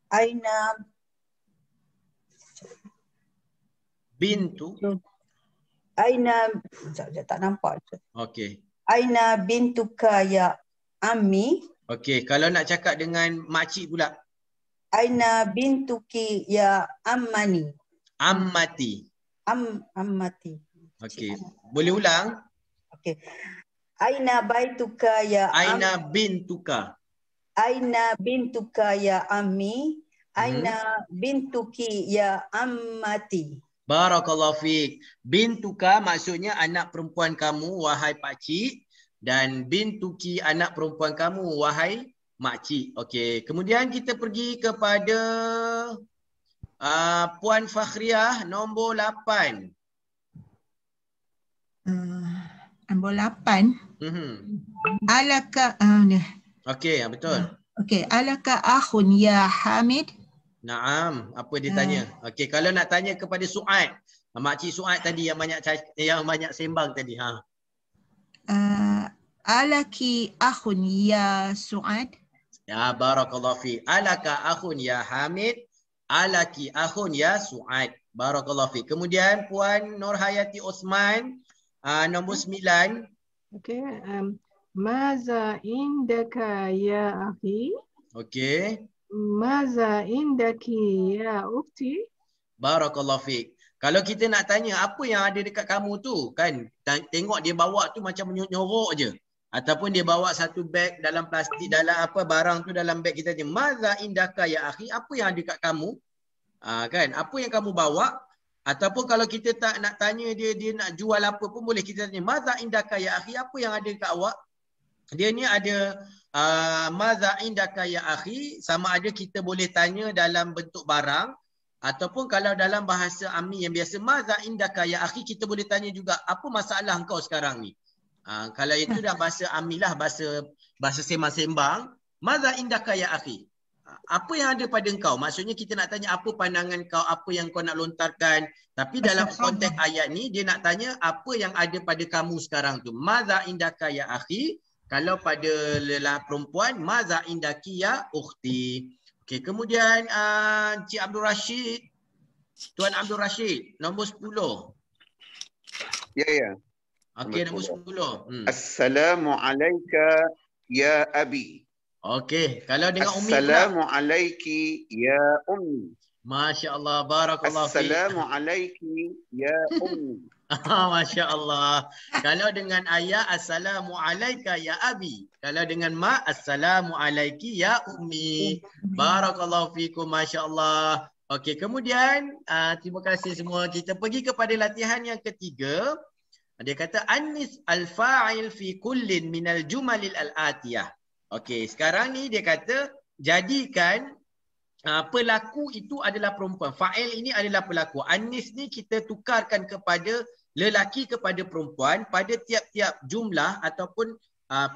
Aina bintu. Aina, tak nampak. Okey. Aina bintuka ya ammi. Okey, kalau nak cakap dengan makcik pula. Aina bintuki ya ammani. Ammati. Ammati. Okey. Boleh ulang? Okey. Aina baituka ya Aina bintuka. Aina bintuka ya ammi. Aina bintuki ya ammati. Barakallahu fiik. Bintuka maksudnya anak perempuan kamu wahai pakcik, dan bintuki anak perempuan kamu wahai makcik. Okey, kemudian kita pergi kepada Puan Fakhriah nombor 8. Nombor 8. Alaka Okey, betul. Okey, alaka akhun ya Hamid? Naam, apa dia tanya? Okey, kalau nak tanya kepada Suad, makcik Suad tadi yang banyak sembang tadi, alaki akhun ya Suad? Ya, barakallahu fi. Alaka akhun ya Hamid, alaki akhun ya Suad. Barakallahu fi. Kemudian Puan Nurhayati Osman nombor 9. Okey, maza indaka ya akhi? Okey. Maza indaki ya ukti? Barakallahu fiik. Kalau kita nak tanya apa yang ada dekat kamu tu, kan tengok dia bawa tu macam menyorok je, ataupun dia bawa satu beg dalam plastik, dalam apa barang tu dalam beg, kita tanya maza indaka ya akhi, apa yang ada dekat kamu? Kan, apa yang kamu bawa? Ataupun kalau kita tak nak tanya dia nak jual apa pun boleh kita tanya maza indaka ya akhi, apa yang ada dekat awak? Dia ni ada maza indaka ya akhi, sama ada kita boleh tanya dalam bentuk barang, ataupun kalau dalam bahasa ammi yang biasa maza indaka ya akhi, kita boleh tanya juga apa masalah engkau sekarang ni. Kalau itu dah bahasa ammi lah, bahasa sembang-sembang, maza indaka ya akhi, apa yang ada pada engkau? Maksudnya kita nak tanya apa pandangan kau, apa yang kau nak lontarkan. Tapi dalam konteks ayat ni dia nak tanya apa yang ada pada kamu sekarang tu. Maza indaka ya akhi. Kalau pada perempuan, maza indaki ya ukhti. Okey, kemudian Encik Abdul Rashid, Tuan Abdul Rashid, nombor 10. Ya. Okey, nombor 10. Assalamualaikum ya abi. Okey, kalau dengan Umi pula. Assalamualaikum ya ummi. Masya Allah, barakallahu fiik. Assalamualaikum ya ummi. Masya Allah. Kalau dengan ayah, Assalamualaikum ya abi. Kalau dengan mak, Assalamualaikum ya ummi. Barakallahu fiikum, Masya Allah. Okey, kemudian terima kasih semua. Kita pergi kepada latihan yang ketiga. Dia kata annis al-fa'il fi kullin minal jumalil al-atiyah. Okey, sekarang ni dia kata jadikan pelaku itu adalah perempuan. Fa'il ini adalah pelaku. Annis ni kita tukarkan kepada lelaki kepada perempuan pada tiap-tiap jumlah ataupun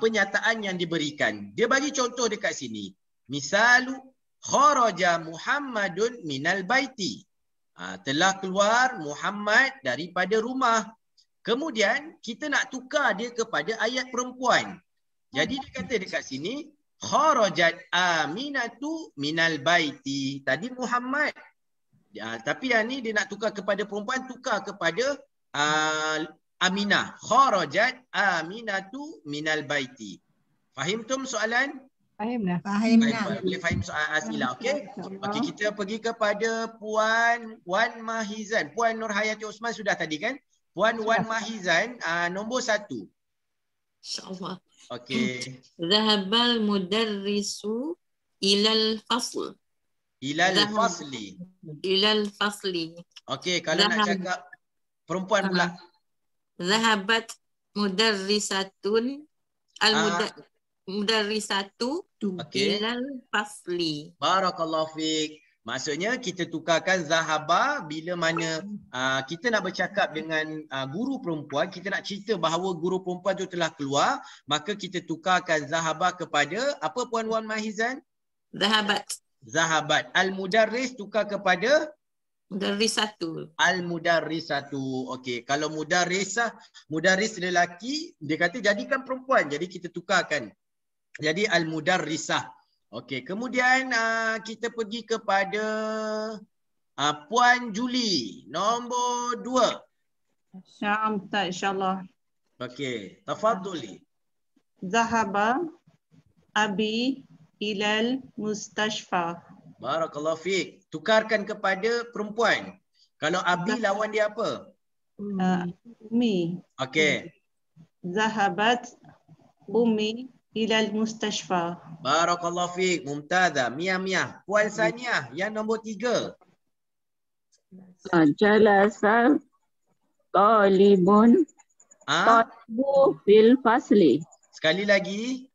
penyataan yang diberikan. Dia bagi contoh dekat sini. Misalu kharaja Muhammadun minal baiti. Telah keluar Muhammad daripada rumah. Kemudian kita nak tukar dia kepada ayat perempuan. Jadi dia kata dekat sini kharajat Aminatu minal baiti. Tadi Muhammad. Tapi yang ni dia nak tukar kepada perempuan, tukar kepada Aminah. Kharajat Aminatu minal baiti. Fahimtum soalan? Fahimlah. Boleh faham soalan asilah, okey? Okey, kita pergi kepada Puan Wan Mahizan. Puan Nur Hayati Osman sudah tadi kan? Puan Wan Mahizan nombor 1. InsyaAllah. Okey. Zahabal mudarrisu ilal fasl. Ilal fasli. Ilal fasli. Okey, kalau nak cakap perempuan pula. Zahabat mudarrisatun mudarrisatu ilal fasli. Barakallahu fiik. Maksudnya kita tukarkan zahaba bila mana kita nak bercakap dengan guru perempuan, kita nak cerita bahawa guru perempuan tu telah keluar, maka kita tukarkan zahaba kepada apa Puan Wan Mahizan? Zahabat. Zahabat. Al-mudarris tukar kepada mudarrisatu. Al-mudarrisatu. Okey, kalau mudarris lelaki, dia kata jadikan perempuan. Jadi kita tukarkan. Jadi al-mudarrisah. Okey, kemudian kita pergi kepada Puan Juli, nombor 2. InsyaAllah. Okey, tafadhuli. Zahaba abi ilal mustashfa. Barakallahu fiik. Tukarkan kepada perempuan. Kalau abi lawan dia apa? Umi. Okey. Zahabat Umi ilal mustashfa. Barakallahu fiik. Mumtazah. Mia. Puan Saniah yang nombor 3. Jalasa talibun talibu fil fasli. Sekali lagi.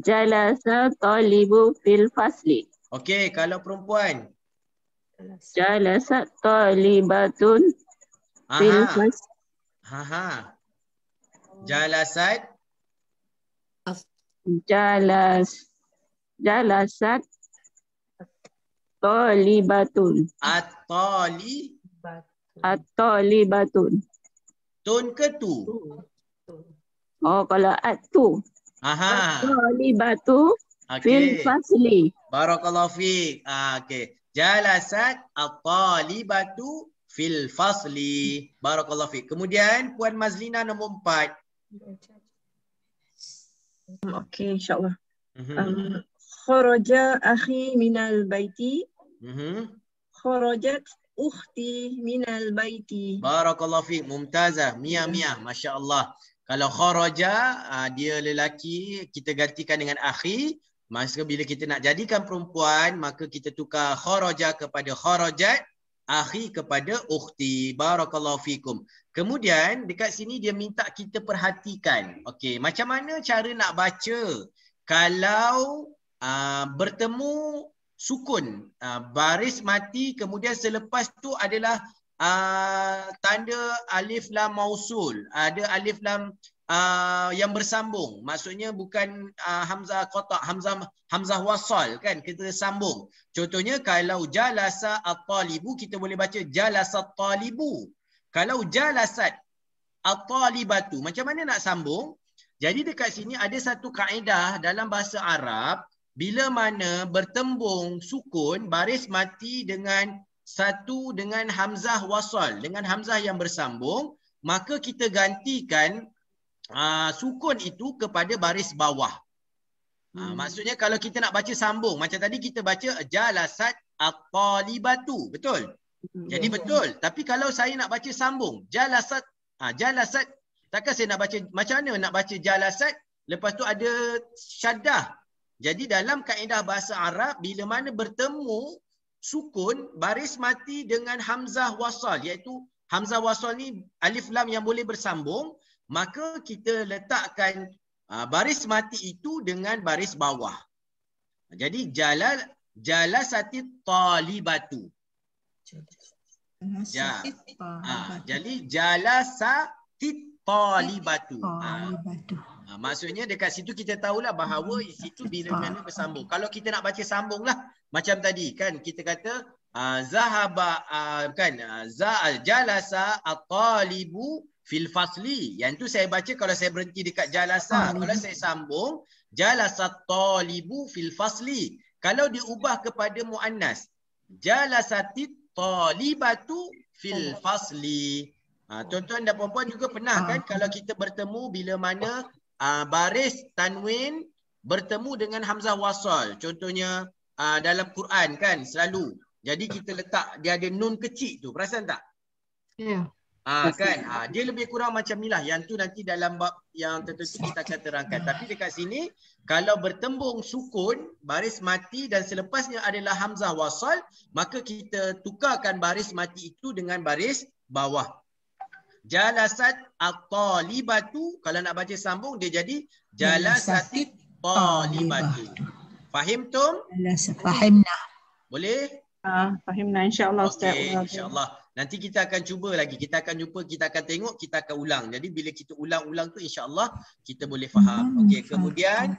Jalasa talibu fil fasli. Okey, kalau perempuan. Jalasa talibatun fil fasli. Jalasat. Jalasat talibatun. At-talibatun. Tun ke tu? Oh, kalau at-tu. At-talibatu fil fasli. Barakallahu fiik. Okey. Jalasat at-talibatu fil fasli. Barakallahu fiik. Kemudian Puan Mazlina nombor 4. Okey, insyaAllah. Kharaja akhi minal baiti. Kharajat ukhti minal baiti. Barakallahu fiik. Mumtazah. Mia. Masya Allah. Kalau kharaja, dia lelaki, kita gantikan dengan akhi. Maka bila kita nak jadikan perempuan, maka kita tukar kharaja kepada kharajat, akhi kepada ukhti. Barakallahu fikum. Kemudian dekat sini dia minta kita perhatikan. Okey, macam mana cara nak baca kalau bertemu sukun, baris mati, kemudian selepas tu adalah tanda alif lam mausul, ada alif lam yang bersambung. Maksudnya bukan hamzah qata, hamzah wasal kan, kita sambung. Contohnya kalau jalasa at-talibu, kita boleh baca jalasat talibu. Kalau jalasat at-talibatu, macam mana nak sambung? Jadi dekat sini ada satu kaedah dalam bahasa Arab, bila mana bertembung sukun baris mati dengan hamzah wasal, dengan hamzah yang bersambung, maka kita gantikan sukun itu kepada baris bawah. Maksudnya kalau kita nak baca sambung, macam tadi kita baca jalasat at-talibatu, betul? Jadi betul. Tapi kalau saya nak baca sambung, jalasat, takkan saya nak baca, macam mana nak baca jalasat, lepas tu ada syaddah. Jadi dalam kaedah bahasa Arab, bila mana bertemu sukun baris mati dengan hamzah wasal, iaitu hamzah wasal ni alif lam yang boleh bersambung, maka kita letakkan baris mati itu dengan baris bawah. Jadi jalasati talibatu. Ya. Jadi jalasati talibatu. Maksudnya dekat situ kita tahulah bahawa situ bila mana bersambung. Kalau kita nak baca sambunglah macam tadi kan kita kata zahaba jalasa at-talibu fil fasli. Yang tu saya baca kalau saya berhenti dekat jalasa. Kalau saya sambung jalasa at-talibu fil fasli. Kalau diubah kepada muannas jalasati talibatu fil fasli. Tuan-tuan dan puan-puan juga pernah kan kalau kita bertemu bila mana baris tanwin bertemu dengan hamzah wasal. Contohnya dalam Quran kan selalu. Jadi kita letak dia ada nun kecil tu. Perasan tak? Ya. Kan dia lebih kurang macam ni lah. Yang tu nanti dalam bab yang tertentu kita akan terangkan. Tapi dekat sini kalau bertembung sukun baris mati dan selepasnya adalah hamzah wasal, maka kita tukarkan baris mati itu dengan baris bawah. Jalasat at-talibatu, kalau nak baca sambung dia jadi jalasati talibatu. Fahim tum? Fahimna. Boleh? Fahimna insya-Allah Ustaz. Okey, insya-Allah. Nanti kita akan cuba lagi. Kita akan jumpa, kita akan tengok, kita akan ulang. Jadi bila kita ulang-ulang tu insya-Allah kita boleh faham. Okey, kemudian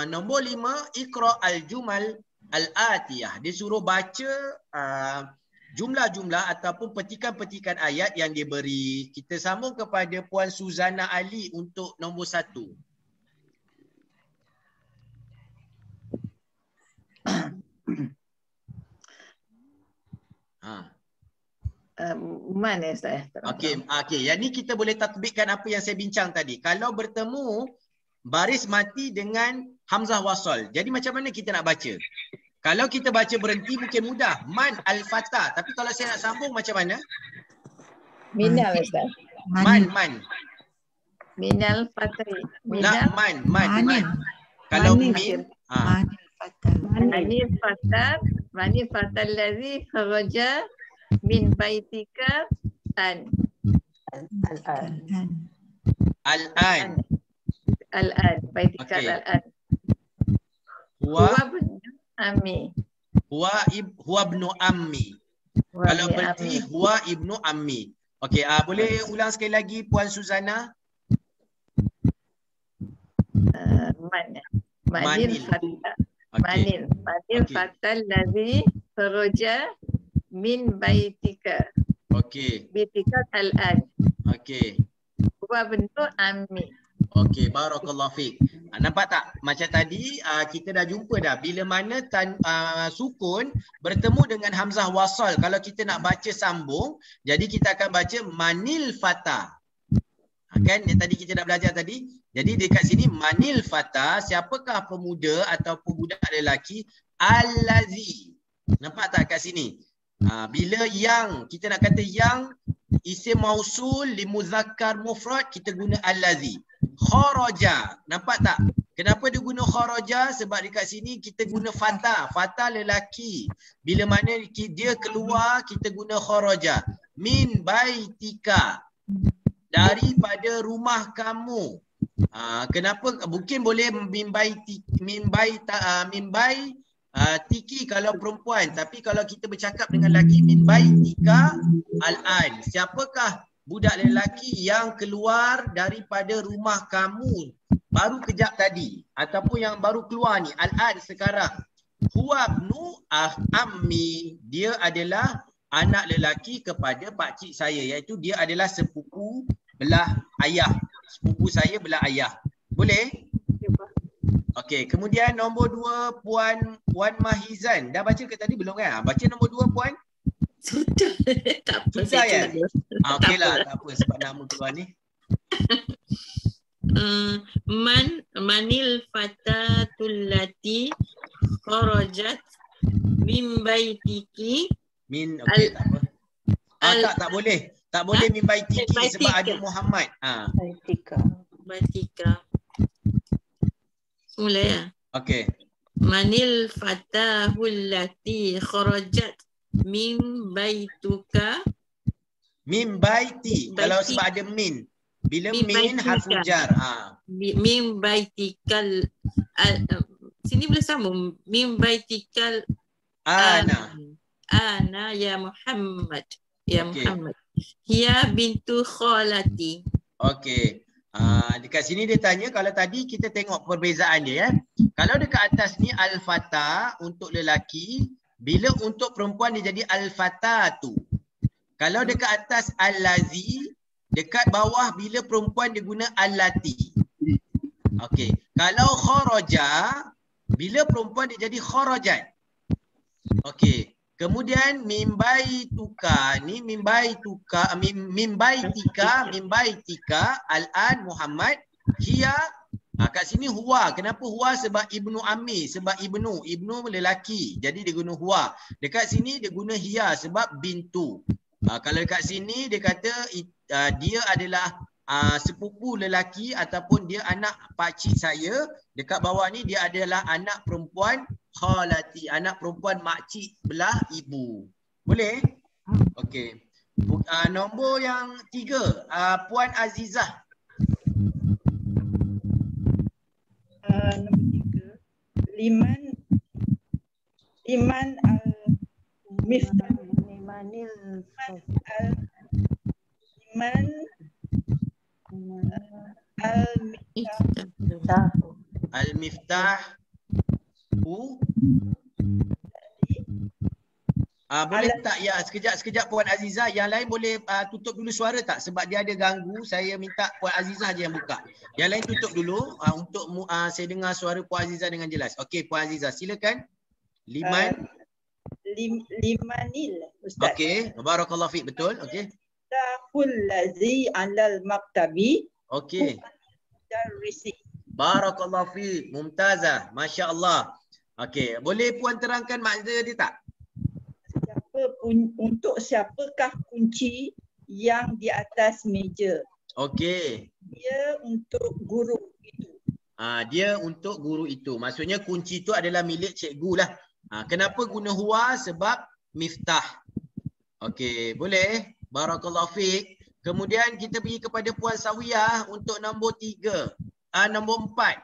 nombor 5 iqra al-jumal al-atiyah. Dia suruh baca jumlah-jumlah ataupun petikan-petikan ayat yang dia beri. Kita sambung kepada Puan Suzana Ali untuk nombor 1. Mana Ustaz? Okey, yang ni kita boleh tatbikkan apa yang saya bincang tadi. Kalau bertemu baris mati dengan hamzah wasal. Jadi macam mana kita nak baca? Kalau kita baca berhenti mungkin mudah. Man al-fata. Tapi kalau saya nak sambung macam mana? Minal Ustaz. Man. Minal fatri. Man. Kalau min. Manil fatal ladzi kharaja min baitika al-an. Baitika al-an. Huwa ibnu ammi. Kalau berarti huwa ibnu ammi. Okey, boleh ulang sekali lagi Puan Suzana? Manil fatal ladzi kharaja min baitika. Okey. Baitika al-an. Okey. Huwa ibnu ammi. Okey, barakallahu fiik. Nampak tak? Macam tadi kita dah jumpa dah bila mana sukun bertemu dengan hamzah wasal. Kalau kita nak baca sambung, jadi kita akan baca manil fata. Kan yang tadi kita dah belajar tadi. Jadi dekat sini manil fata, siapakah pemuda ataupun budak lelaki allazi. Nampak tak kat sini? Bila yang kita nak kata yang isim mausul li muzakkar mufrad kita guna allazi. Kharaja. Nampak tak? Kenapa dia guna kharaja? Sebab dekat sini kita guna fata. Fata lelaki. Bila mana dia keluar kita guna kharaja. Min baitika. Daripada rumah kamu. Kenapa? Mungkin boleh min bai tiki kalau perempuan. Tapi kalau kita bercakap dengan lelaki min baitika al-an. Siapakah budak lelaki yang keluar daripada rumah kamu baru kejap tadi ataupun yang baru keluar ni al-an sekarang? Huwa ibnu ammi, dia adalah anak lelaki kepada pakcik saya, iaitu dia adalah sepupu belah ayah. Sepupu saya belah ayah. Boleh? Okey, kemudian nombor 2 Puan Mahizan. Dah baca ke tadi belum kan? Baca nombor 2 Puan. Sudah. Tak apa. Sudah ya? Okeylah, tak apa sebab nama keluar ni. Manil fatatul lati kharajat min baitiki min okey tak apa. Tak boleh. Tak boleh min baitiki sebab ada Muhammad. Baitika. Mula ya. Okey. Manil fatahul lati kharajat min baituka Mim baiti. Kalau sebab ada min. Bila min harfu jar. Mim baitikal. Sini boleh sambung. Mim baitikal. Ana ya Muhammad. Ya Muhammad. Hiya bintu khalati. Okey. Dekat sini dia tanya, kalau tadi kita tengok perbezaan dia ya. Kalau dekat atas ni al-fata untuk lelaki, bila untuk perempuan dia jadi al-fatatu. Kalau dekat atas al-lazi, dekat bawah bila perempuan dia guna al-lati. Okey. Kalau kharaja, bila perempuan dia jadi kharajat. Okey. Kemudian mimbaituka ni mimbaitika al-an Muhammad hiya kat sini huwa. Kenapa huwa? Sebab ibnu ammi, sebab ibnu lelaki. Jadi dia guna huwa. Dekat sini dia guna hiya sebab bintu. Kalau dekat sini dia kata dia adalah sepupu lelaki ataupun dia anak pakcik saya. Dekat bawah ni dia adalah anak perempuan khalati, anak perempuan makcik belah ibu. Boleh? Okey. Nombor yang 3, Puan Azizah. Nombor 3. Liman al-miftah. Al-miftah. Boleh tak ya sekejap Puan Azizah, yang lain boleh tutup dulu suara tak, sebab dia ada ganggu. Saya minta Puan Azizah je yang buka. Yang lain tutup dulu untuk saya dengar suara Puan Azizah dengan jelas. Okey Puan Azizah silakan. Limanil Ustaz. Okey, barakallahu fiik, betul. Okey. Tahul ladzi 'alal maktabi. Okey. Barakallahu fiik, mumtazah, masya-Allah. Okey, boleh Puan terangkan makna dia tak? Untuk siapakah kunci yang di atas meja? Okey. Dia untuk guru itu. Dia untuk guru itu. Maksudnya kunci itu adalah milik cikgu lah. Kenapa guna huwa? Sebab miftah. Okey, boleh? Barakallahu fiik. Kemudian kita pergi kepada Puan Sawiyah untuk nombor 3. Nombor 4.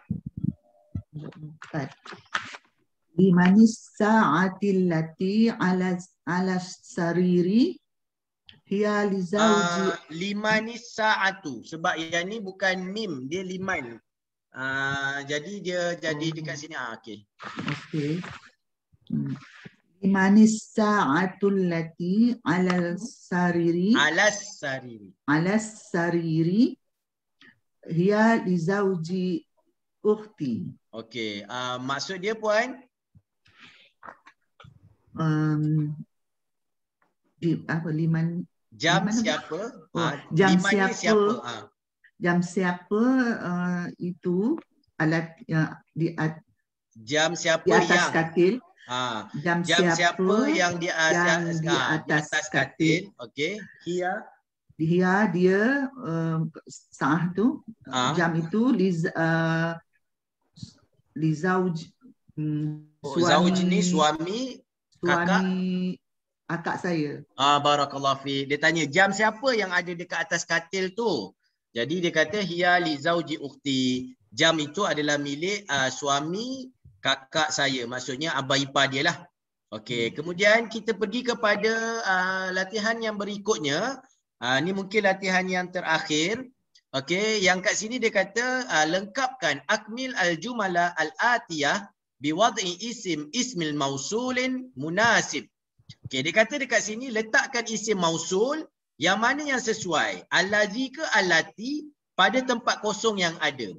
Limanis sa'atil lati ala sariri hiya li zawji. Limanis sa'atu. Sebab yang ni bukan mim, dia liman. Jadi dia jadi dekat sini. Okey. Okey. Limanis sa'atul lati ala sariri. Alas sariri hiya li zawji ukhti. Okey. Maksud dia Puan? Liman jam siapa? Jam siapa? Jam siapa itu alat jam siapa di atas yang katil? Jam siapa yang di atas katil? Okey. Hiya dia sah tu jam itu li zauj zauj ni suami akak saya. Barakallahu fi. Dia tanya jam siapa yang ada dekat atas katil tu. Jadi dia kata hiya li zauji ukhti. Jam itu adalah milik suami kakak saya. Maksudnya abah ipar dia lah. Okey, kemudian kita pergi kepada latihan yang berikutnya. Ni mungkin latihan yang terakhir. Okey, yang kat sini dia kata lengkapkan akmil al-jumala al-atiyah biwad'i ismil mausulin munasib. Okey, dia kata dekat sini letakkan isim mausul yang mana yang sesuai, allazi ke allati, pada tempat kosong yang ada.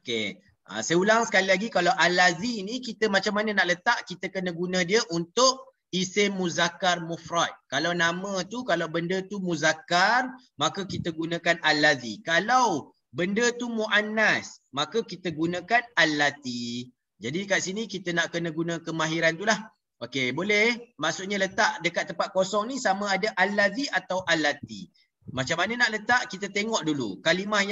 Okey, saya ulang sekali lagi, kalau allazi ni kita macam mana nak letak, kita kena guna dia untuk isim muzakkar mufrad. Kalau nama tu, kalau benda tu muzakkar, maka kita gunakan allazi. Kalau benda tu muannas, maka kita gunakan allati. Jadi kat sini kita nak kena guna kemahiran tu lah. Okey, boleh? Maksudnya letak dekat tempat kosong ni sama ada allazi atau allati. Macam mana nak letak? Kita tengok dulu. Kalimah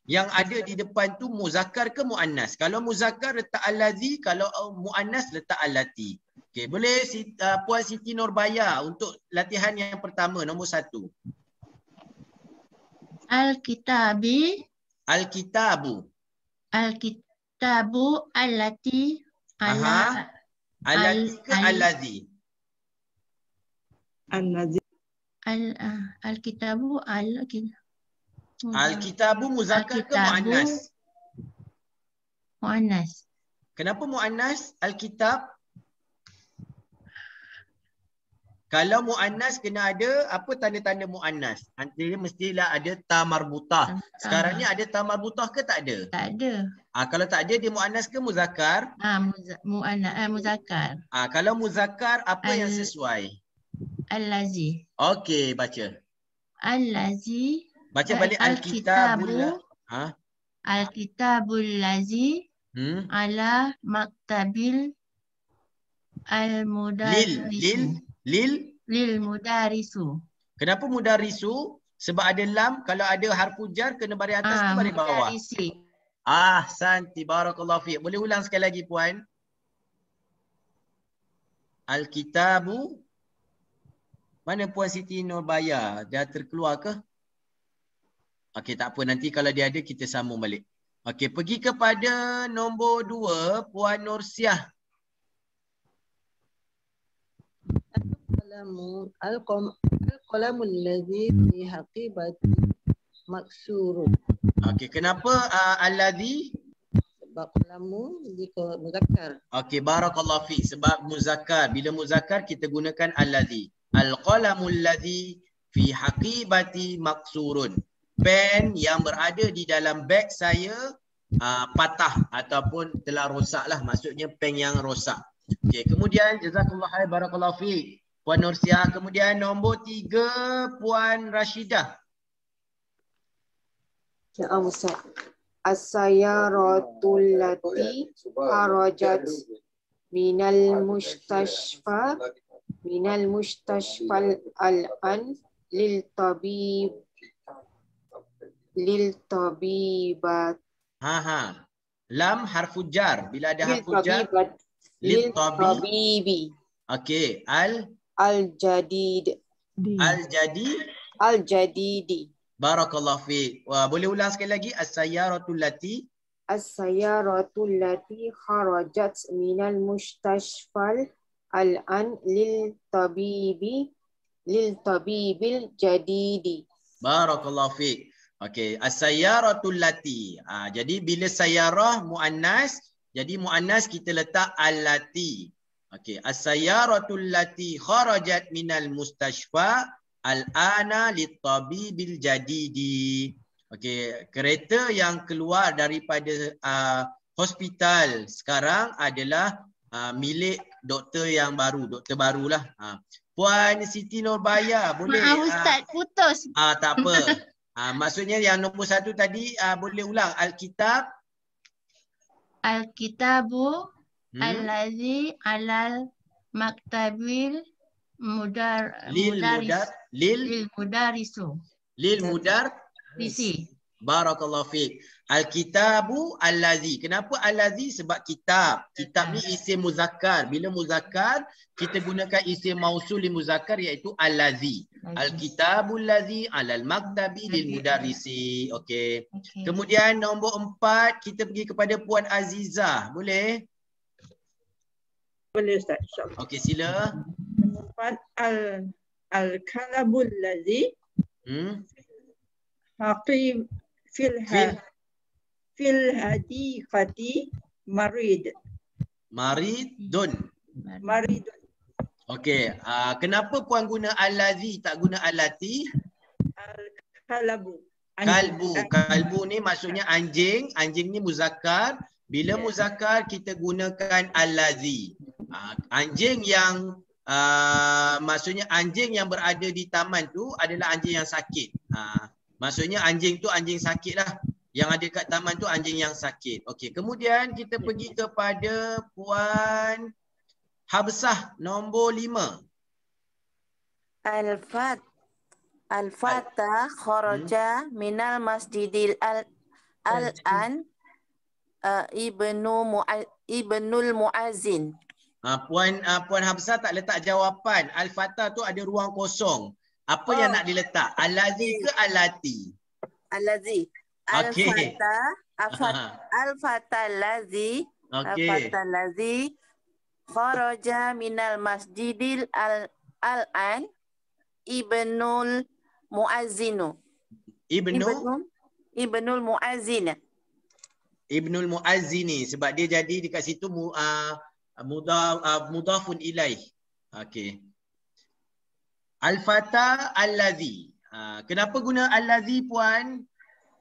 yang ada di depan tu muzakkar ke muannas. Kalau muzakkar letak allazi, kalau muannas letak allati. Okey, boleh Puan Siti Nurbaya untuk latihan yang pertama, nombor 1. Al-kitabi. Al-kitabu. Al-kitabu allati ala. Allati ke allazi? Al-kitabu Al-kitabu muzakkar ke muannas? Muannas. Kenapa muannas Al-kitab? Kalau muannas kena ada apa tanda-tanda muannas? Antara mestilah ada ta marbutah. Sekarang ni ada ta marbutah ke tak ada? Tak ada. Kalau tak ada dia muannas ke muzakkar? Muzakkar. Kalau muzakkar apa yang sesuai? Allazi. Okey, baca. Allazi. Baca balik al-kitabul. Al-kitabul lazi ala maktabil al-mudarisu. Lil mudarisu. Kenapa mudarisu? Sebab ada lam, kalau ada harfu jar kena baris atas ke baris bawah? Mudarisi. Ahsanti, barakallahu fiik. Boleh ulang sekali lagi puan? Al-kitabu. Mana puan Siti Nurbaya? Dah terkeluar ke? Okey, tak apa. Nanti kalau dia ada kita sambung balik. Okey, pergi kepada nombor 2, Puan Nursiah. Al-qalamul ladzi fi haqibati maksurun. Okey, kenapa alladzi? Sebab qalamu jika muzakkar. Okey, barakallahu fiik. Sebab muzakkar. Bila muzakkar kita gunakan alladzi. Al-qalamul ladzi fi haqibati maksurun. Pen yang berada di dalam beg saya patah ataupun telah rosak lah. Maksudnya pen yang rosak. Okey, kemudian jazakallahu khair, barakallahu fiik. Puan Nursiah. Kemudian nombor 3, Puan Rashidah. Ya, Ustaz. As-sayyaratul lati kharajat minal mustashfal al-an lil tabibat. Lam harfu jar. Bila ada harfu jar lil tabibi. Okey, al-jadid. Al-jadidi. Barakallahu fiik. Wah, boleh ulang sekali lagi? As-sayyaratul lati. As-sayyaratul lati kharajat minal mustashfal al-an lil tabibil jadidi. Barakallahu fiik. Okey, as-sayyaratul lati. Jadi bila sayyarah muannas, jadi muannas kita letak allati. Okey, as-sayyaratul lati kharajat minal mustashfa al-ana lit-tabibil jadidi. Okey, kereta yang keluar daripada hospital sekarang adalah milik doktor yang baru, doktor barulah. Puan Siti Nurbaya, boleh? Maaf Ustaz, putus. Tak apa. Maksudnya yang nombor 1 tadi boleh ulang. Al-kitab. Al-kitabu allazi alal maktabil lil mudarisi. Barakallahu fiik. Al-kitabu allazi. Kenapa allazi? Sebab kitab. Kitab ni isim muzakkar. Bila muzakkar, kita gunakan isim mausul li muzakkar iaitu allazi. Al-kitabu allazi alal maktabi lil mudarisi. Okey. Kemudian nombor 4 kita pergi kepada Puan Azizah. Boleh? Boleh Ustaz, insyaAllah. Okey, sila. Nombor 4, al-kalabul ladzi haqib fil hadiqati maridun. Okey, kenapa puan guna allazi tak guna allati? Al-kalabu. Kalbu ni maksudnya anjing. Anjing ni muzakkar. Bila muzakkar kita gunakan allazi. Anjing yang maksudnya anjing yang berada di taman tu adalah anjing yang sakit. Maksudnya anjing tu anjing sakit lah. Yang ada kat taman tu anjing yang sakit. Okey, kemudian kita pergi kepada Puan Habsah nombor 5. Al-Fatah kharaja minal masjidil al-an ibnul muazzin. Puan Habsah tak letak jawapan. Al-Fatah tu ada ruang kosong. Apa yang nak diletak? Allazi ke allati? Allazi. Okey. Al-fata allazi. Okey. Al-fata allazi kharaja minal masjidil al-an ibnul muazzinu. Ibnul muazzin. Ibnul Muazzini sebab dia jadi dekat situ mudhafun ilaih. Okey. Al-fata allazi. Kenapa guna allazi puan?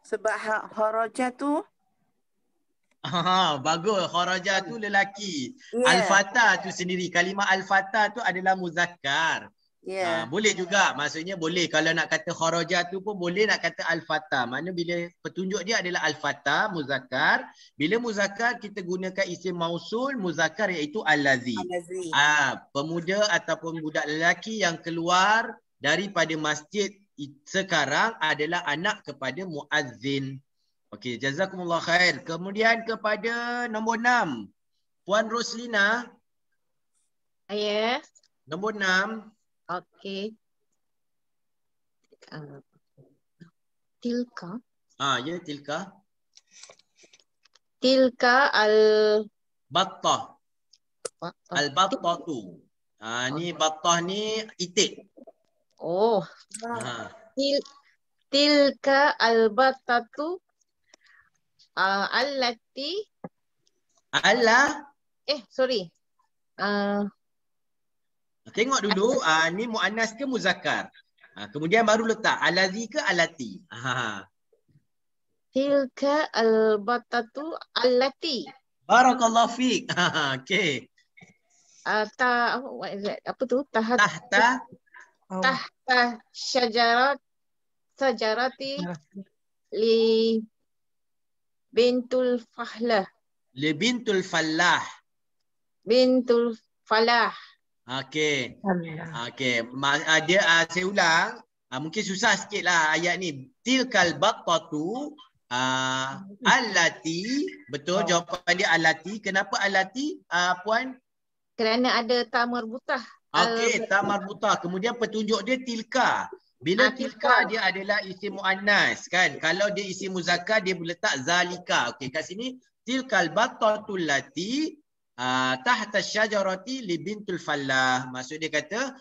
Sebab kharaja tu bagus. Kharaja tu lelaki. Yeah. Al-fata tu sendiri. Kalimah al-fata tu adalah muzakkar. Yeah. Boleh juga. Maksudnya boleh. Kalau nak kata kharaja tu pun boleh nak kata al-fata. Maknanya bila petunjuk dia adalah al-fata, muzakkar. Bila muzakkar kita gunakan isim mausul muzakkar iaitu allazi. Pemuda ataupun budak lelaki yang keluar daripada masjid sekarang adalah anak kepada muazzin. Okey, jazakumullah khair. Kemudian kepada nombor 6. Puan Roslina. Ya. Nombor 6. Okey. Tilka. Ya, tilka. Tilka battah. Al-battah tu. Ni battah ni itik. Oh. Tilka al-battatu allati sorry. Tengok dulu ni muannas ke muzakkar. Kemudian baru letak allazi ke alati. Tilka al-battatu allati. Barakallahu fiik. Okey. What is that? Apa tu? Tahta syajarati li bintul fahlah. Li bintul fallah. Bintul falah. Okey. Okey. Dia saya ulang. Mungkin susah sikit lah ayat ni. Tilkal battatu allati. Betul jawapan dia allati. Kenapa allati puan? Kerana ada ta marbutah. Okey, ta marbutah. Kemudian petunjuk dia tilka. Bila tilka dia adalah isim muannas kan. Kalau dia isim muzakkar dia boleh letak zalika. Okey, kat sini tilkal battatul lati tahta syajarati li bintul fallah. Maksud dia kata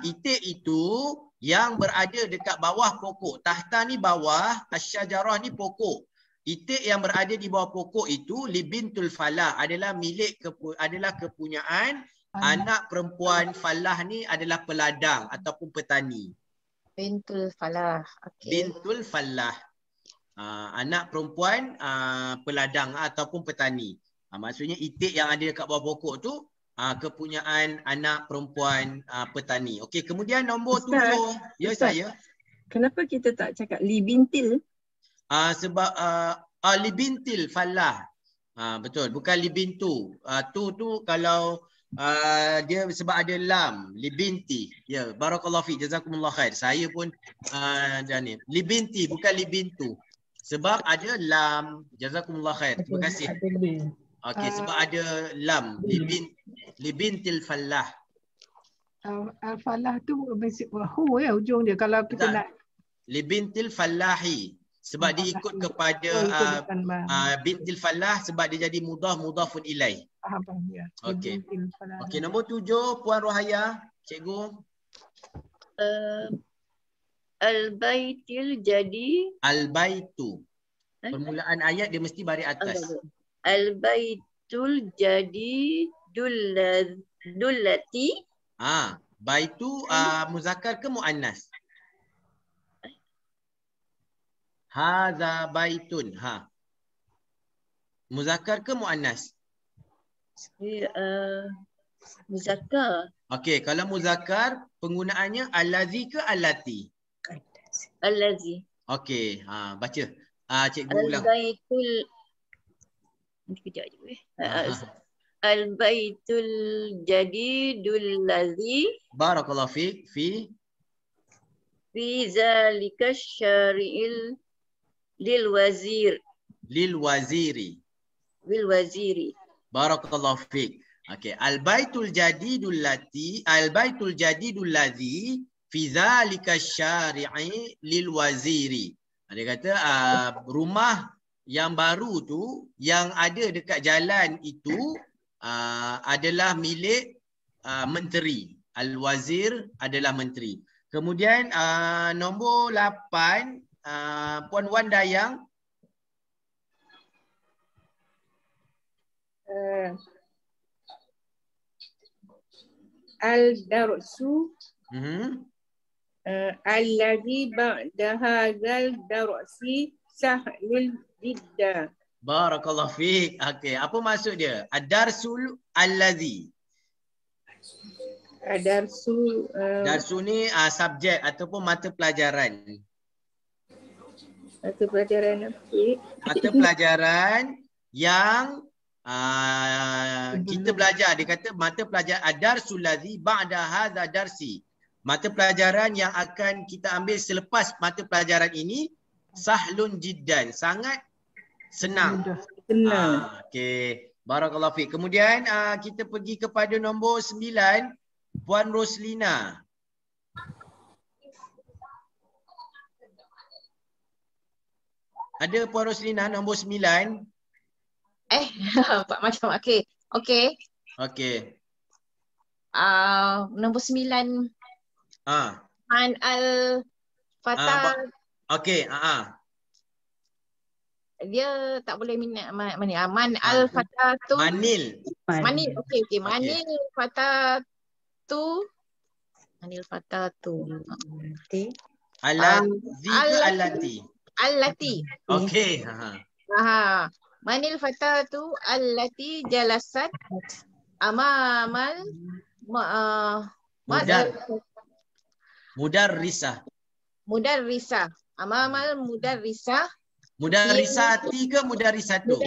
itik itu yang berada dekat bawah pokok. Tahta ni bawah, asyajarah ni pokok. Itik yang berada di bawah pokok itu li bintul fallah adalah adalah kepunyaan anak perempuan fallah ni adalah peladang ataupun petani. Bintul fallah. Okay. Bintul fallah. Anak perempuan peladang ataupun petani. Maksudnya itik yang ada dekat bawah pokok tu kepunyaan anak perempuan petani. Okey, kemudian nombor 7. Ya saya. Kenapa kita tak cakap li bintil? Sebab li bintil fallah. Betul, bukan li bintu. Tu kalau dia sebab ada lam li binti. Ya, barakallahu fi, jazakumullah khair. Saya pun ni li binti bukan li bintu. Sebab ada lam. Jazakumullah khair. Terima kasih. Okey, sebab ada lam li bintil fallah. Falah tu hu ya hujung dia kalau kita nak li bintil fallahi. Sebab dia ikut kepada bintil fallah sebab dia jadi mudhafun ilaih. Ya. Okey. Okey, nombor 7 Puan Rohaya, cikgu. Al-baitil jadi. Al-baitu. Permulaan ayat dia mesti baris atas. Al-baitul jadi dullati. Baitu muzakkar ke muannas? Hadza baitun. Muzakkar ke muannas? Muzakkar. Okey, kalau muzakkar penggunaannya allazi ke allati? Allazi. Okey, baca. Cikgu ulang. Al-baitul. Kejap je. Al-baitul jadidul ladzi. Barakallahu fiik fi zalika syari'il lil waziri. Barakallahu fiik. Okey, al-baitul jadidul ladzi fi zalika syari'i lil waziri. Dia kata rumah yang baru tu yang ada dekat jalan itu adalah milik menteri. Al-wazir adalah menteri. Kemudian nombor 8 Puan Wan Dayang. Al-darsu alladhi ba'da hadzal darsi sahlul jidda. Barakallahu fiik. Okey, apa maksud dia? Ad-darsul alladhi. Ad-darsu Darsu ni subjek ataupun mata pelajaran. Mata pelajaran apa? Mata pelajaran yang kita belajar. Dia kata mata pelajaran ad-darsul ladzi ba'da hadza darsi. Mata pelajaran yang akan kita ambil selepas mata pelajaran ini sahlun jiddan, sangat senang. Senang. Okey, barakallahu fiik. Kemudian kita pergi kepada nombor 9, Puan Roslina. Ada Puan Roslina nombor 9? Macam okey. Okey. Okey. Nombor 9. Man al-Fatah. Okey, Dia tak boleh minat Man al-Fatah tu. Manil. Manil. Okey. Manil Fatah tu. Manil Fatah tu. Allati. Allati. Okey. Manil Fatah tu allati jalasat amamal Mudarrisah. Amamal mudarrisah. Mudarrisati ke mudarrisatu?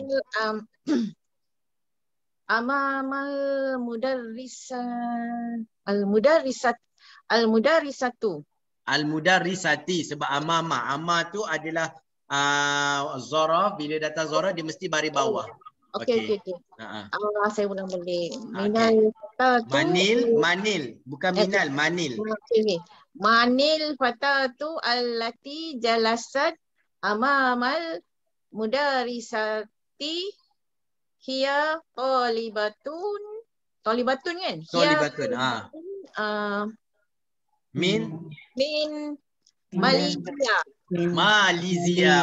Amamal mudarrisah. Al-mudarrisatu. Al-mudarrisati, sebab amma tu adalah zaraf. Bila datang zaraf dia mesti baris bawah. Okey. Saya ulang boleh. Manil, bukan minal, manil. Okay. Manil Fatah tu allati jalasat amamal mudarisati hiya talibatun kan? Talibatun. Min Malaysia,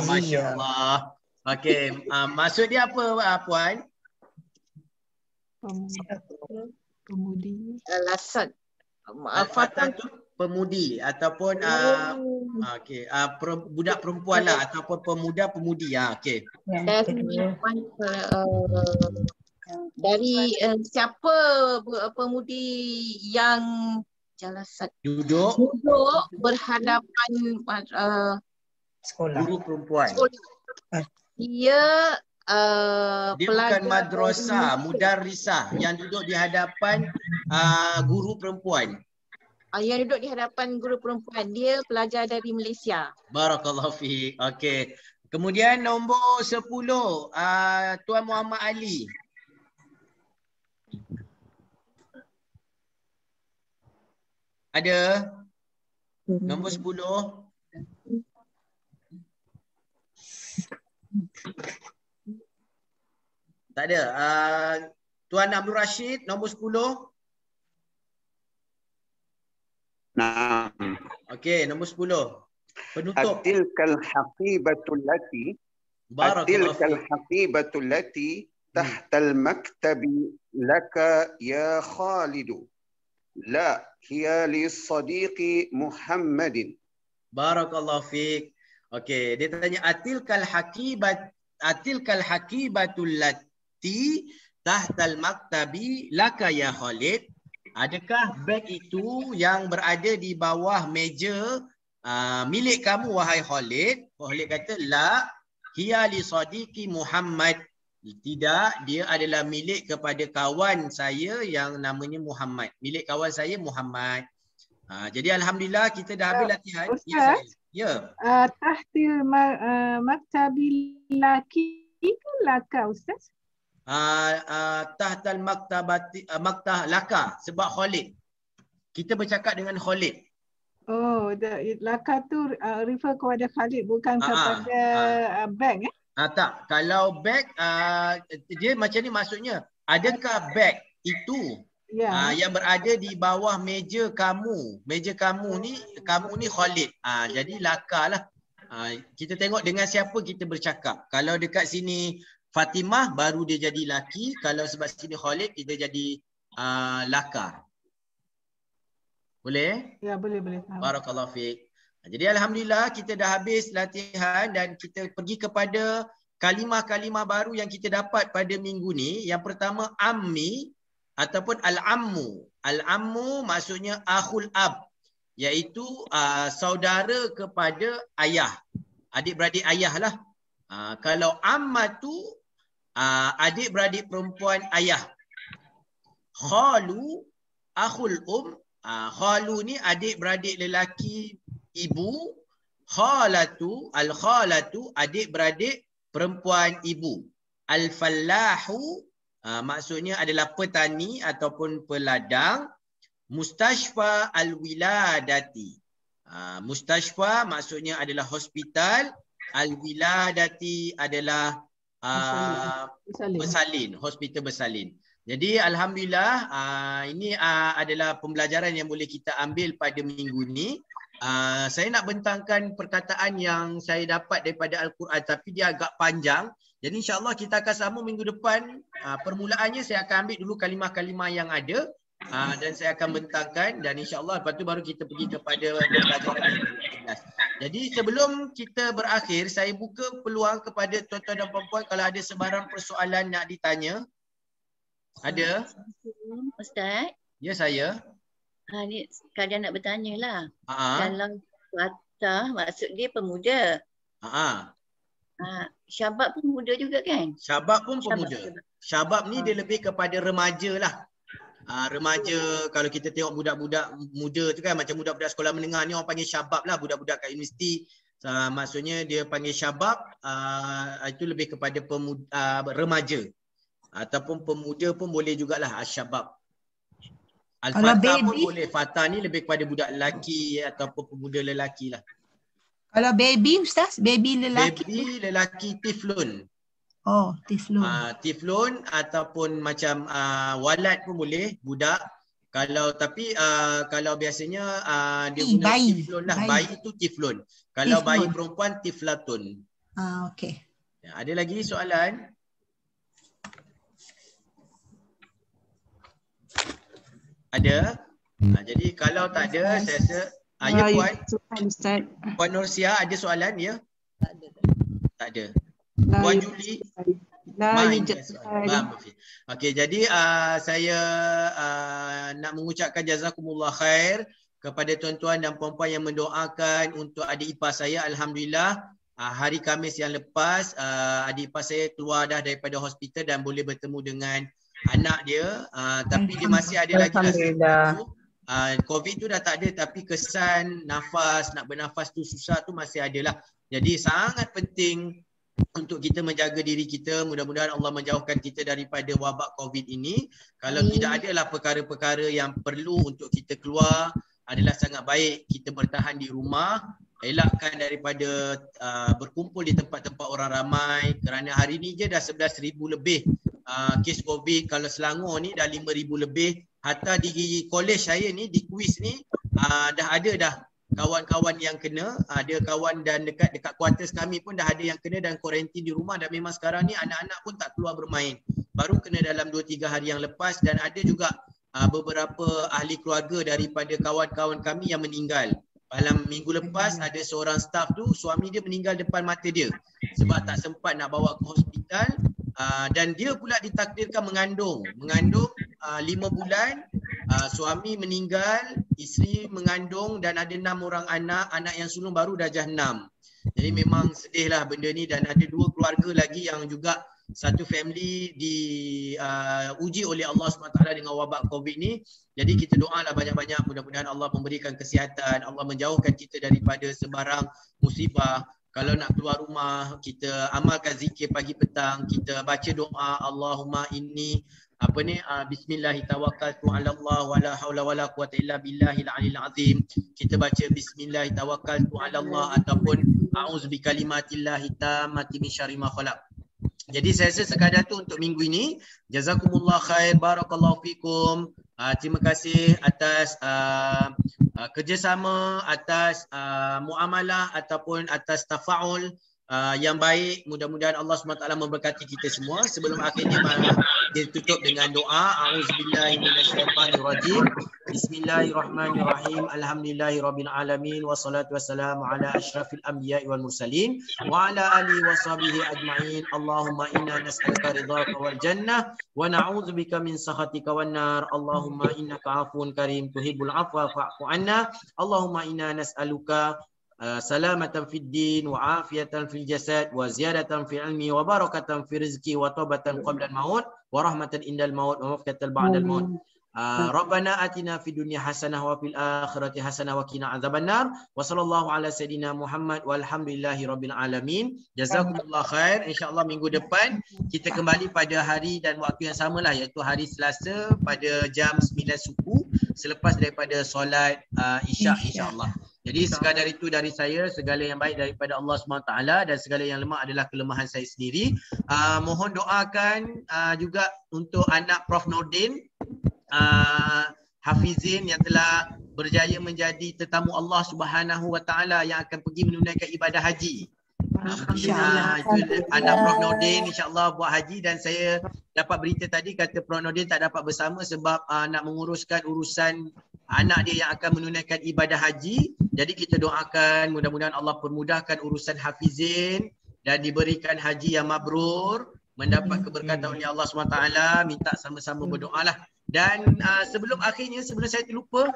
masya-Allah. Okey, maksud dia apa Puan? Pemudi. Jalasat. Fatah tu pemudi ataupun budak perempuan lah ataupun pemuda-pemudi. Okey. Dari siapa pemudi yang jalasat duduk berhadapan sekolah guru perempuan. Dia bukan madrasah, mudarrisah yang duduk di hadapan guru perempuan. Yang duduk di hadapan guru perempuan, dia pelajar dari Malaysia. Barakallahu fiik. Okey. Kemudian nombor 10, Tuan Muhammad Ali. Ada? Nombor 10. Tak ada. Tuan Abdul Rashid, nombor 10. Nah. Okey, nombor 10. Penutup. Atilkal haqibatul lati. Atilkal haqibatul lati tahtal maktabi laka ya Khalidu. La hiya li sadiqi Muhammadin. Barakallahu fiik. Okey, dia tanya atilkal haqibatul lati tahtal maktabi laka ya Khalid. Adakah beg itu yang berada di bawah meja milik kamu wahai Khalid? Khalid kata la hiya li sadiqi Muhammad. Tidak, dia adalah milik kepada kawan saya yang namanya Muhammad. Milik kawan saya Muhammad. Jadi alhamdulillah kita dah habis latihan. Ustaz, ya. Tahtil maktabil laki ke laka Ustaz? Tahtal maktah laka sebab Khalid. Kita bercakap dengan Khalid. Oh, laka tu refer kepada Khalid, bukan kepada bag Tak, kalau bag dia macam ni maksudnya. Adakah bag itu yang berada di bawah meja kamu? Meja kamu ni Khalid. Jadi laka lah. Kita tengok dengan siapa kita bercakap. Kalau dekat sini Fatimah baru dia jadi laki. Kalau sebab sini Khalid kita jadi laka. Boleh? Ya, boleh. Barakallahu fiik. Jadi alhamdulillah kita dah habis latihan dan kita pergi kepada kalimah-kalimah baru yang kita dapat pada minggu ni. Yang pertama ammi ataupun al-ammu. Al-ammu maksudnya akhul ab, iaitu saudara kepada ayah. Adik-beradik ayah lah. Kalau ammatu adik-beradik perempuan ayah. Khalu akhul khalu ni adik-beradik lelaki ibu. Khalatu, al-khalatu adik-beradik perempuan ibu. Al-fallahu maksudnya adalah petani ataupun peladang. Mustashfa al-wiladati. Mustashfa maksudnya adalah hospital. Al-wiladati adalah bersalin, hospital bersalin. Jadi alhamdulillah ini adalah pembelajaran yang boleh kita ambil pada minggu ni. Saya nak bentangkan perkataan yang saya dapat daripada Al-Quran tapi dia agak panjang. Jadi insya-Allah kita akan sambung minggu depan. Permulaannya saya akan ambil dulu kalimah-kalimah yang ada dan saya akan bentangkan dan insya-Allah lepas tu baru kita pergi kepada pembelajaran yang ke-11. Jadi sebelum kita berakhir saya buka peluang kepada tuan-tuan dan puan-puan kalau ada sebarang persoalan nak ditanya. Ada? Ustaz? Ya, saya. Ni sekadar nak bertanya lah. Kalau Fatah maksud dia pemuda. Syabab pun muda juga kan? Syabab pun pemuda. Syabab ni dia lebih kepada remaja lah. Remaja, kalau kita tengok budak-budak muda tu kan macam budak-budak sekolah menengah ni orang panggil syabab lah. Budak-budak kat universiti maksudnya dia panggil syabab, itu lebih kepada remaja. Ataupun pemuda pun boleh jugalah asyabab. Al-Fatah pun boleh. Fatah ni lebih kepada budak lelaki ataupun pemuda lelaki lah. Kalau baby Ustaz, baby lelaki. Baby lelaki tiflun. Oh, tiflun. Tiflun ataupun macam walad pun boleh, budak. Kalau biasanya dia guna bayi. Tiflun lah. Bayi tu tiflun. Kalau tiflun. Bayi perempuan tiflatun. Okey. Ada lagi soalan? Ada? Jadi kalau tak ada, saya rasa ya Puan. Puan Nursia ada soalan ya? Tak ada. Puan Juli? Okey, jadi saya nak mengucapkan jazakumullah khair kepada tuan-tuan dan puan-puan yang mendoakan untuk adik ipar saya. Alhamdulillah hari Khamis yang lepas adik ipar saya keluar dah daripada hospital dan boleh bertemu dengan anak dia, tapi dia masih ada lagi lah. COVID tu dah tak ada tapi kesan nafas, nak bernafas tu susah tu masih ada lah. Jadi sangat penting untuk kita menjaga diri kita. Mudah-mudahan Allah menjauhkan kita daripada wabak COVID ini. Kalau tidak adalah perkara-perkara yang perlu untuk kita keluar, adalah sangat baik kita bertahan di rumah. Elakkan daripada berkumpul di tempat-tempat orang ramai kerana hari ni je dah 11,000 lebih kes COVID. Kalau Selangor ni dah 5,000 lebih. Hatta di college saya ni, di kuis ni dah ada dah kawan-kawan yang kena. Ada kawan dan dekat quarters kami pun dah ada yang kena dan kuarantin di rumah. Dan memang sekarang ni anak-anak pun tak keluar bermain. Baru kena dalam 2-3 hari yang lepas. Dan ada juga beberapa ahli keluarga daripada kawan-kawan kami yang meninggal. Dalam minggu lepas ada seorang staff tu, suami dia meninggal depan mata dia sebab tak sempat nak bawa ke hospital. Dan dia pula ditakdirkan mengandung 5 bulan. Suami meninggal, isteri mengandung dan ada 6 orang anak yang sulung baru darjah 6. Jadi memang sedih lah benda ni. Dan ada 2 keluarga lagi yang juga satu family diuji oleh Allah SWT dengan wabak COVID ni. Jadi kita doalah banyak-banyak, mudah-mudahan Allah memberikan kesihatan, Allah menjauhkan kita daripada sebarang musibah. Kalau nak keluar rumah, kita amalkan zikir pagi petang, kita baca doa Allahumma inni Bismillahirrahmanirrahim ala Allah wala haula wala quwata illa billahil aliyil azim. Kita baca Bismillahirrahmanirrahim ala Allah ataupun a'udzu bikalimatillahi tammati min syarri ma khalaq. Jadi saya rasa sekadar tu untuk minggu ini. Jazakumullah khair, barakallahu fikum. Terima kasih atas kerjasama, atas muamalah ataupun atas tafaul yang baik. Mudah-mudahan Allah SWT memberkati kita semua. Sebelum akhirnya kita tutup dengan doa. A'udzubillahi minasyaitanirrajim. Bismillahirrahmanirrahim. Alhamdulillahirabbil alamin wassalatu wassalamu ala asyrafil anbiya'i wal mursalin wa ala alihi washabihi ajma'in. Allahumma inna nas'aluka ridhaka wal jannah wa na'udzubika min sakhatika wan nar. Allahumma innaka 'afuwun karim tuhibbul 'afwa fa'fu 'anna. Allahumma inna nas'aluka salamatan fid din wa afiyatan fil jasad wa ziyadatan fil ilmi wa barakatan fil rizqi wa taubatan qabla al maut wa rahmatan indal maut wa mafkatan ba'da al maut. Rabbana atina fid dunya hasanah wa fil akhirati hasanah wa qina adzabannar. Wa sallallahu ala sayidina Muhammad walhamdulillahi rabbil alamin. Jazakumullah khair. Insyaallah minggu depan kita kembali pada hari dan waktu yang samalah, iaitu hari Selasa pada jam 9 suku selepas daripada solat Isyak insyaallah. Jadi sekadar itu dari saya, segala yang baik daripada Allah SWT dan segala yang lemah adalah kelemahan saya sendiri. Mohon doakan juga untuk anak Prof Nordin, Hafizin yang telah berjaya menjadi tetamu Allah SWT yang akan pergi menunaikan ibadah haji. Anak Prof Nordin insyaAllah buat haji, dan saya dapat berita tadi kata Prof Nordin tak dapat bersama sebab nak menguruskan urusan anak dia yang akan menunaikan ibadah haji. Jadi kita doakan mudah-mudahan Allah permudahkan urusan Hafizin dan diberikan haji yang mabrur, mendapat keberkatan oleh Allah SWT. Minta sama-sama berdoalah. Dan sebelum saya terlupa,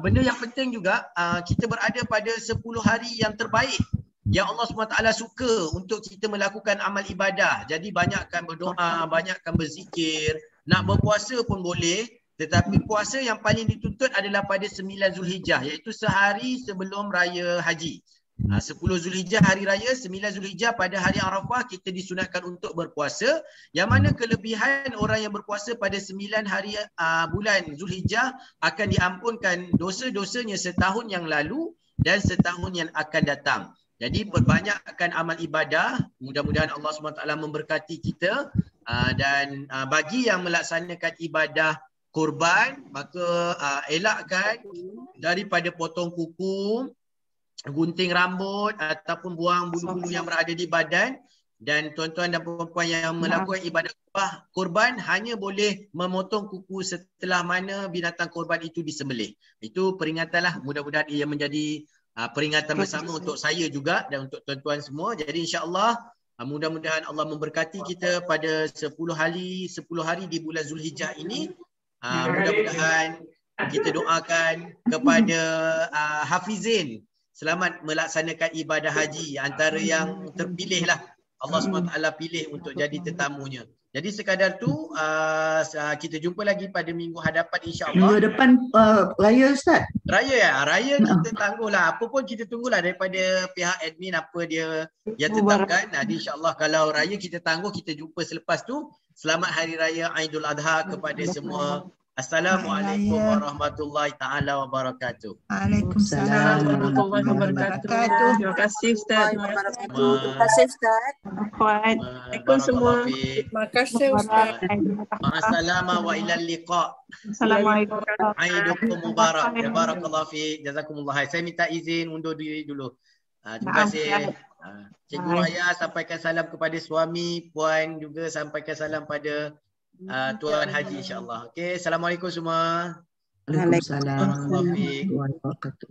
benda yang penting juga, kita berada pada 10 hari yang terbaik yang Allah SWT suka untuk kita melakukan amal ibadah. Jadi banyakkan berdoa, banyakkan berzikir, nak berpuasa pun boleh. Tetapi puasa yang paling dituntut adalah pada 9 Zulhijjah, iaitu sehari sebelum Raya Haji. 10 Zulhijjah hari Raya, 9 Zulhijjah pada hari Arafah kita disunatkan untuk berpuasa. Yang mana kelebihan orang yang berpuasa pada 9 hari bulan Zulhijjah akan diampunkan dosa-dosanya setahun yang lalu dan setahun yang akan datang. Jadi perbanyakkan amal ibadah, mudah-mudahan Allah SWT memberkati kita. Dan bagi yang melaksanakan ibadah korban, maka elakkan daripada potong kuku, gunting rambut ataupun buang bulu-bulu yang berada di badan. Dan tuan-tuan dan puan-puan yang melakukan ibadah korban hanya boleh memotong kuku setelah mana binatang korban itu disembelih. Itu peringatanlah, mudah-mudahan ia menjadi peringatan bersama untuk saya juga dan untuk tuan-tuan semua. Jadi insya-Allah mudah-mudahan Allah memberkati kita pada 10 hari di bulan Zulhijjah ini. Mudah-mudahan kita doakan kepada Hafizin selamat melaksanakan ibadah haji, antara yang terpilih lah Allah SWT pilih untuk jadi tetamunya. Jadi sekadar tu kita jumpa lagi pada minggu hadapan insya-Allah. Minggu depan Raya Ustaz. Raya kita tangguhlah. Apa pun kita tunggulah daripada pihak admin apa dia tetapkan. Jadi insya-Allah kalau Raya kita tangguh, kita jumpa selepas tu. Selamat Hari Raya Aidul Adha kepada semua. Assalamualaikum warahmatullahi taala wabarakatuh. Waalaikumsalam warahmatullahi wabarakatuh. Terima kasih Ustaz. Terima kasih Ustaz. Assalamualaikum semua. Terima kasih Ustaz. Ma'assalama wa ilal liqa. Assalamualaikum. Aidukum mubarak. Barakallahu fi. Jazakumullah khair. Saya minta izin undur diri dulu. Terima kasih. Cikgu Raya sampaikan salam kepada suami, puan juga sampaikan salam pada Tuan Haji insya-Allah. Okey, assalamualaikum semua. Waalaikumsalam. Warahmatullahi wabarakatuh.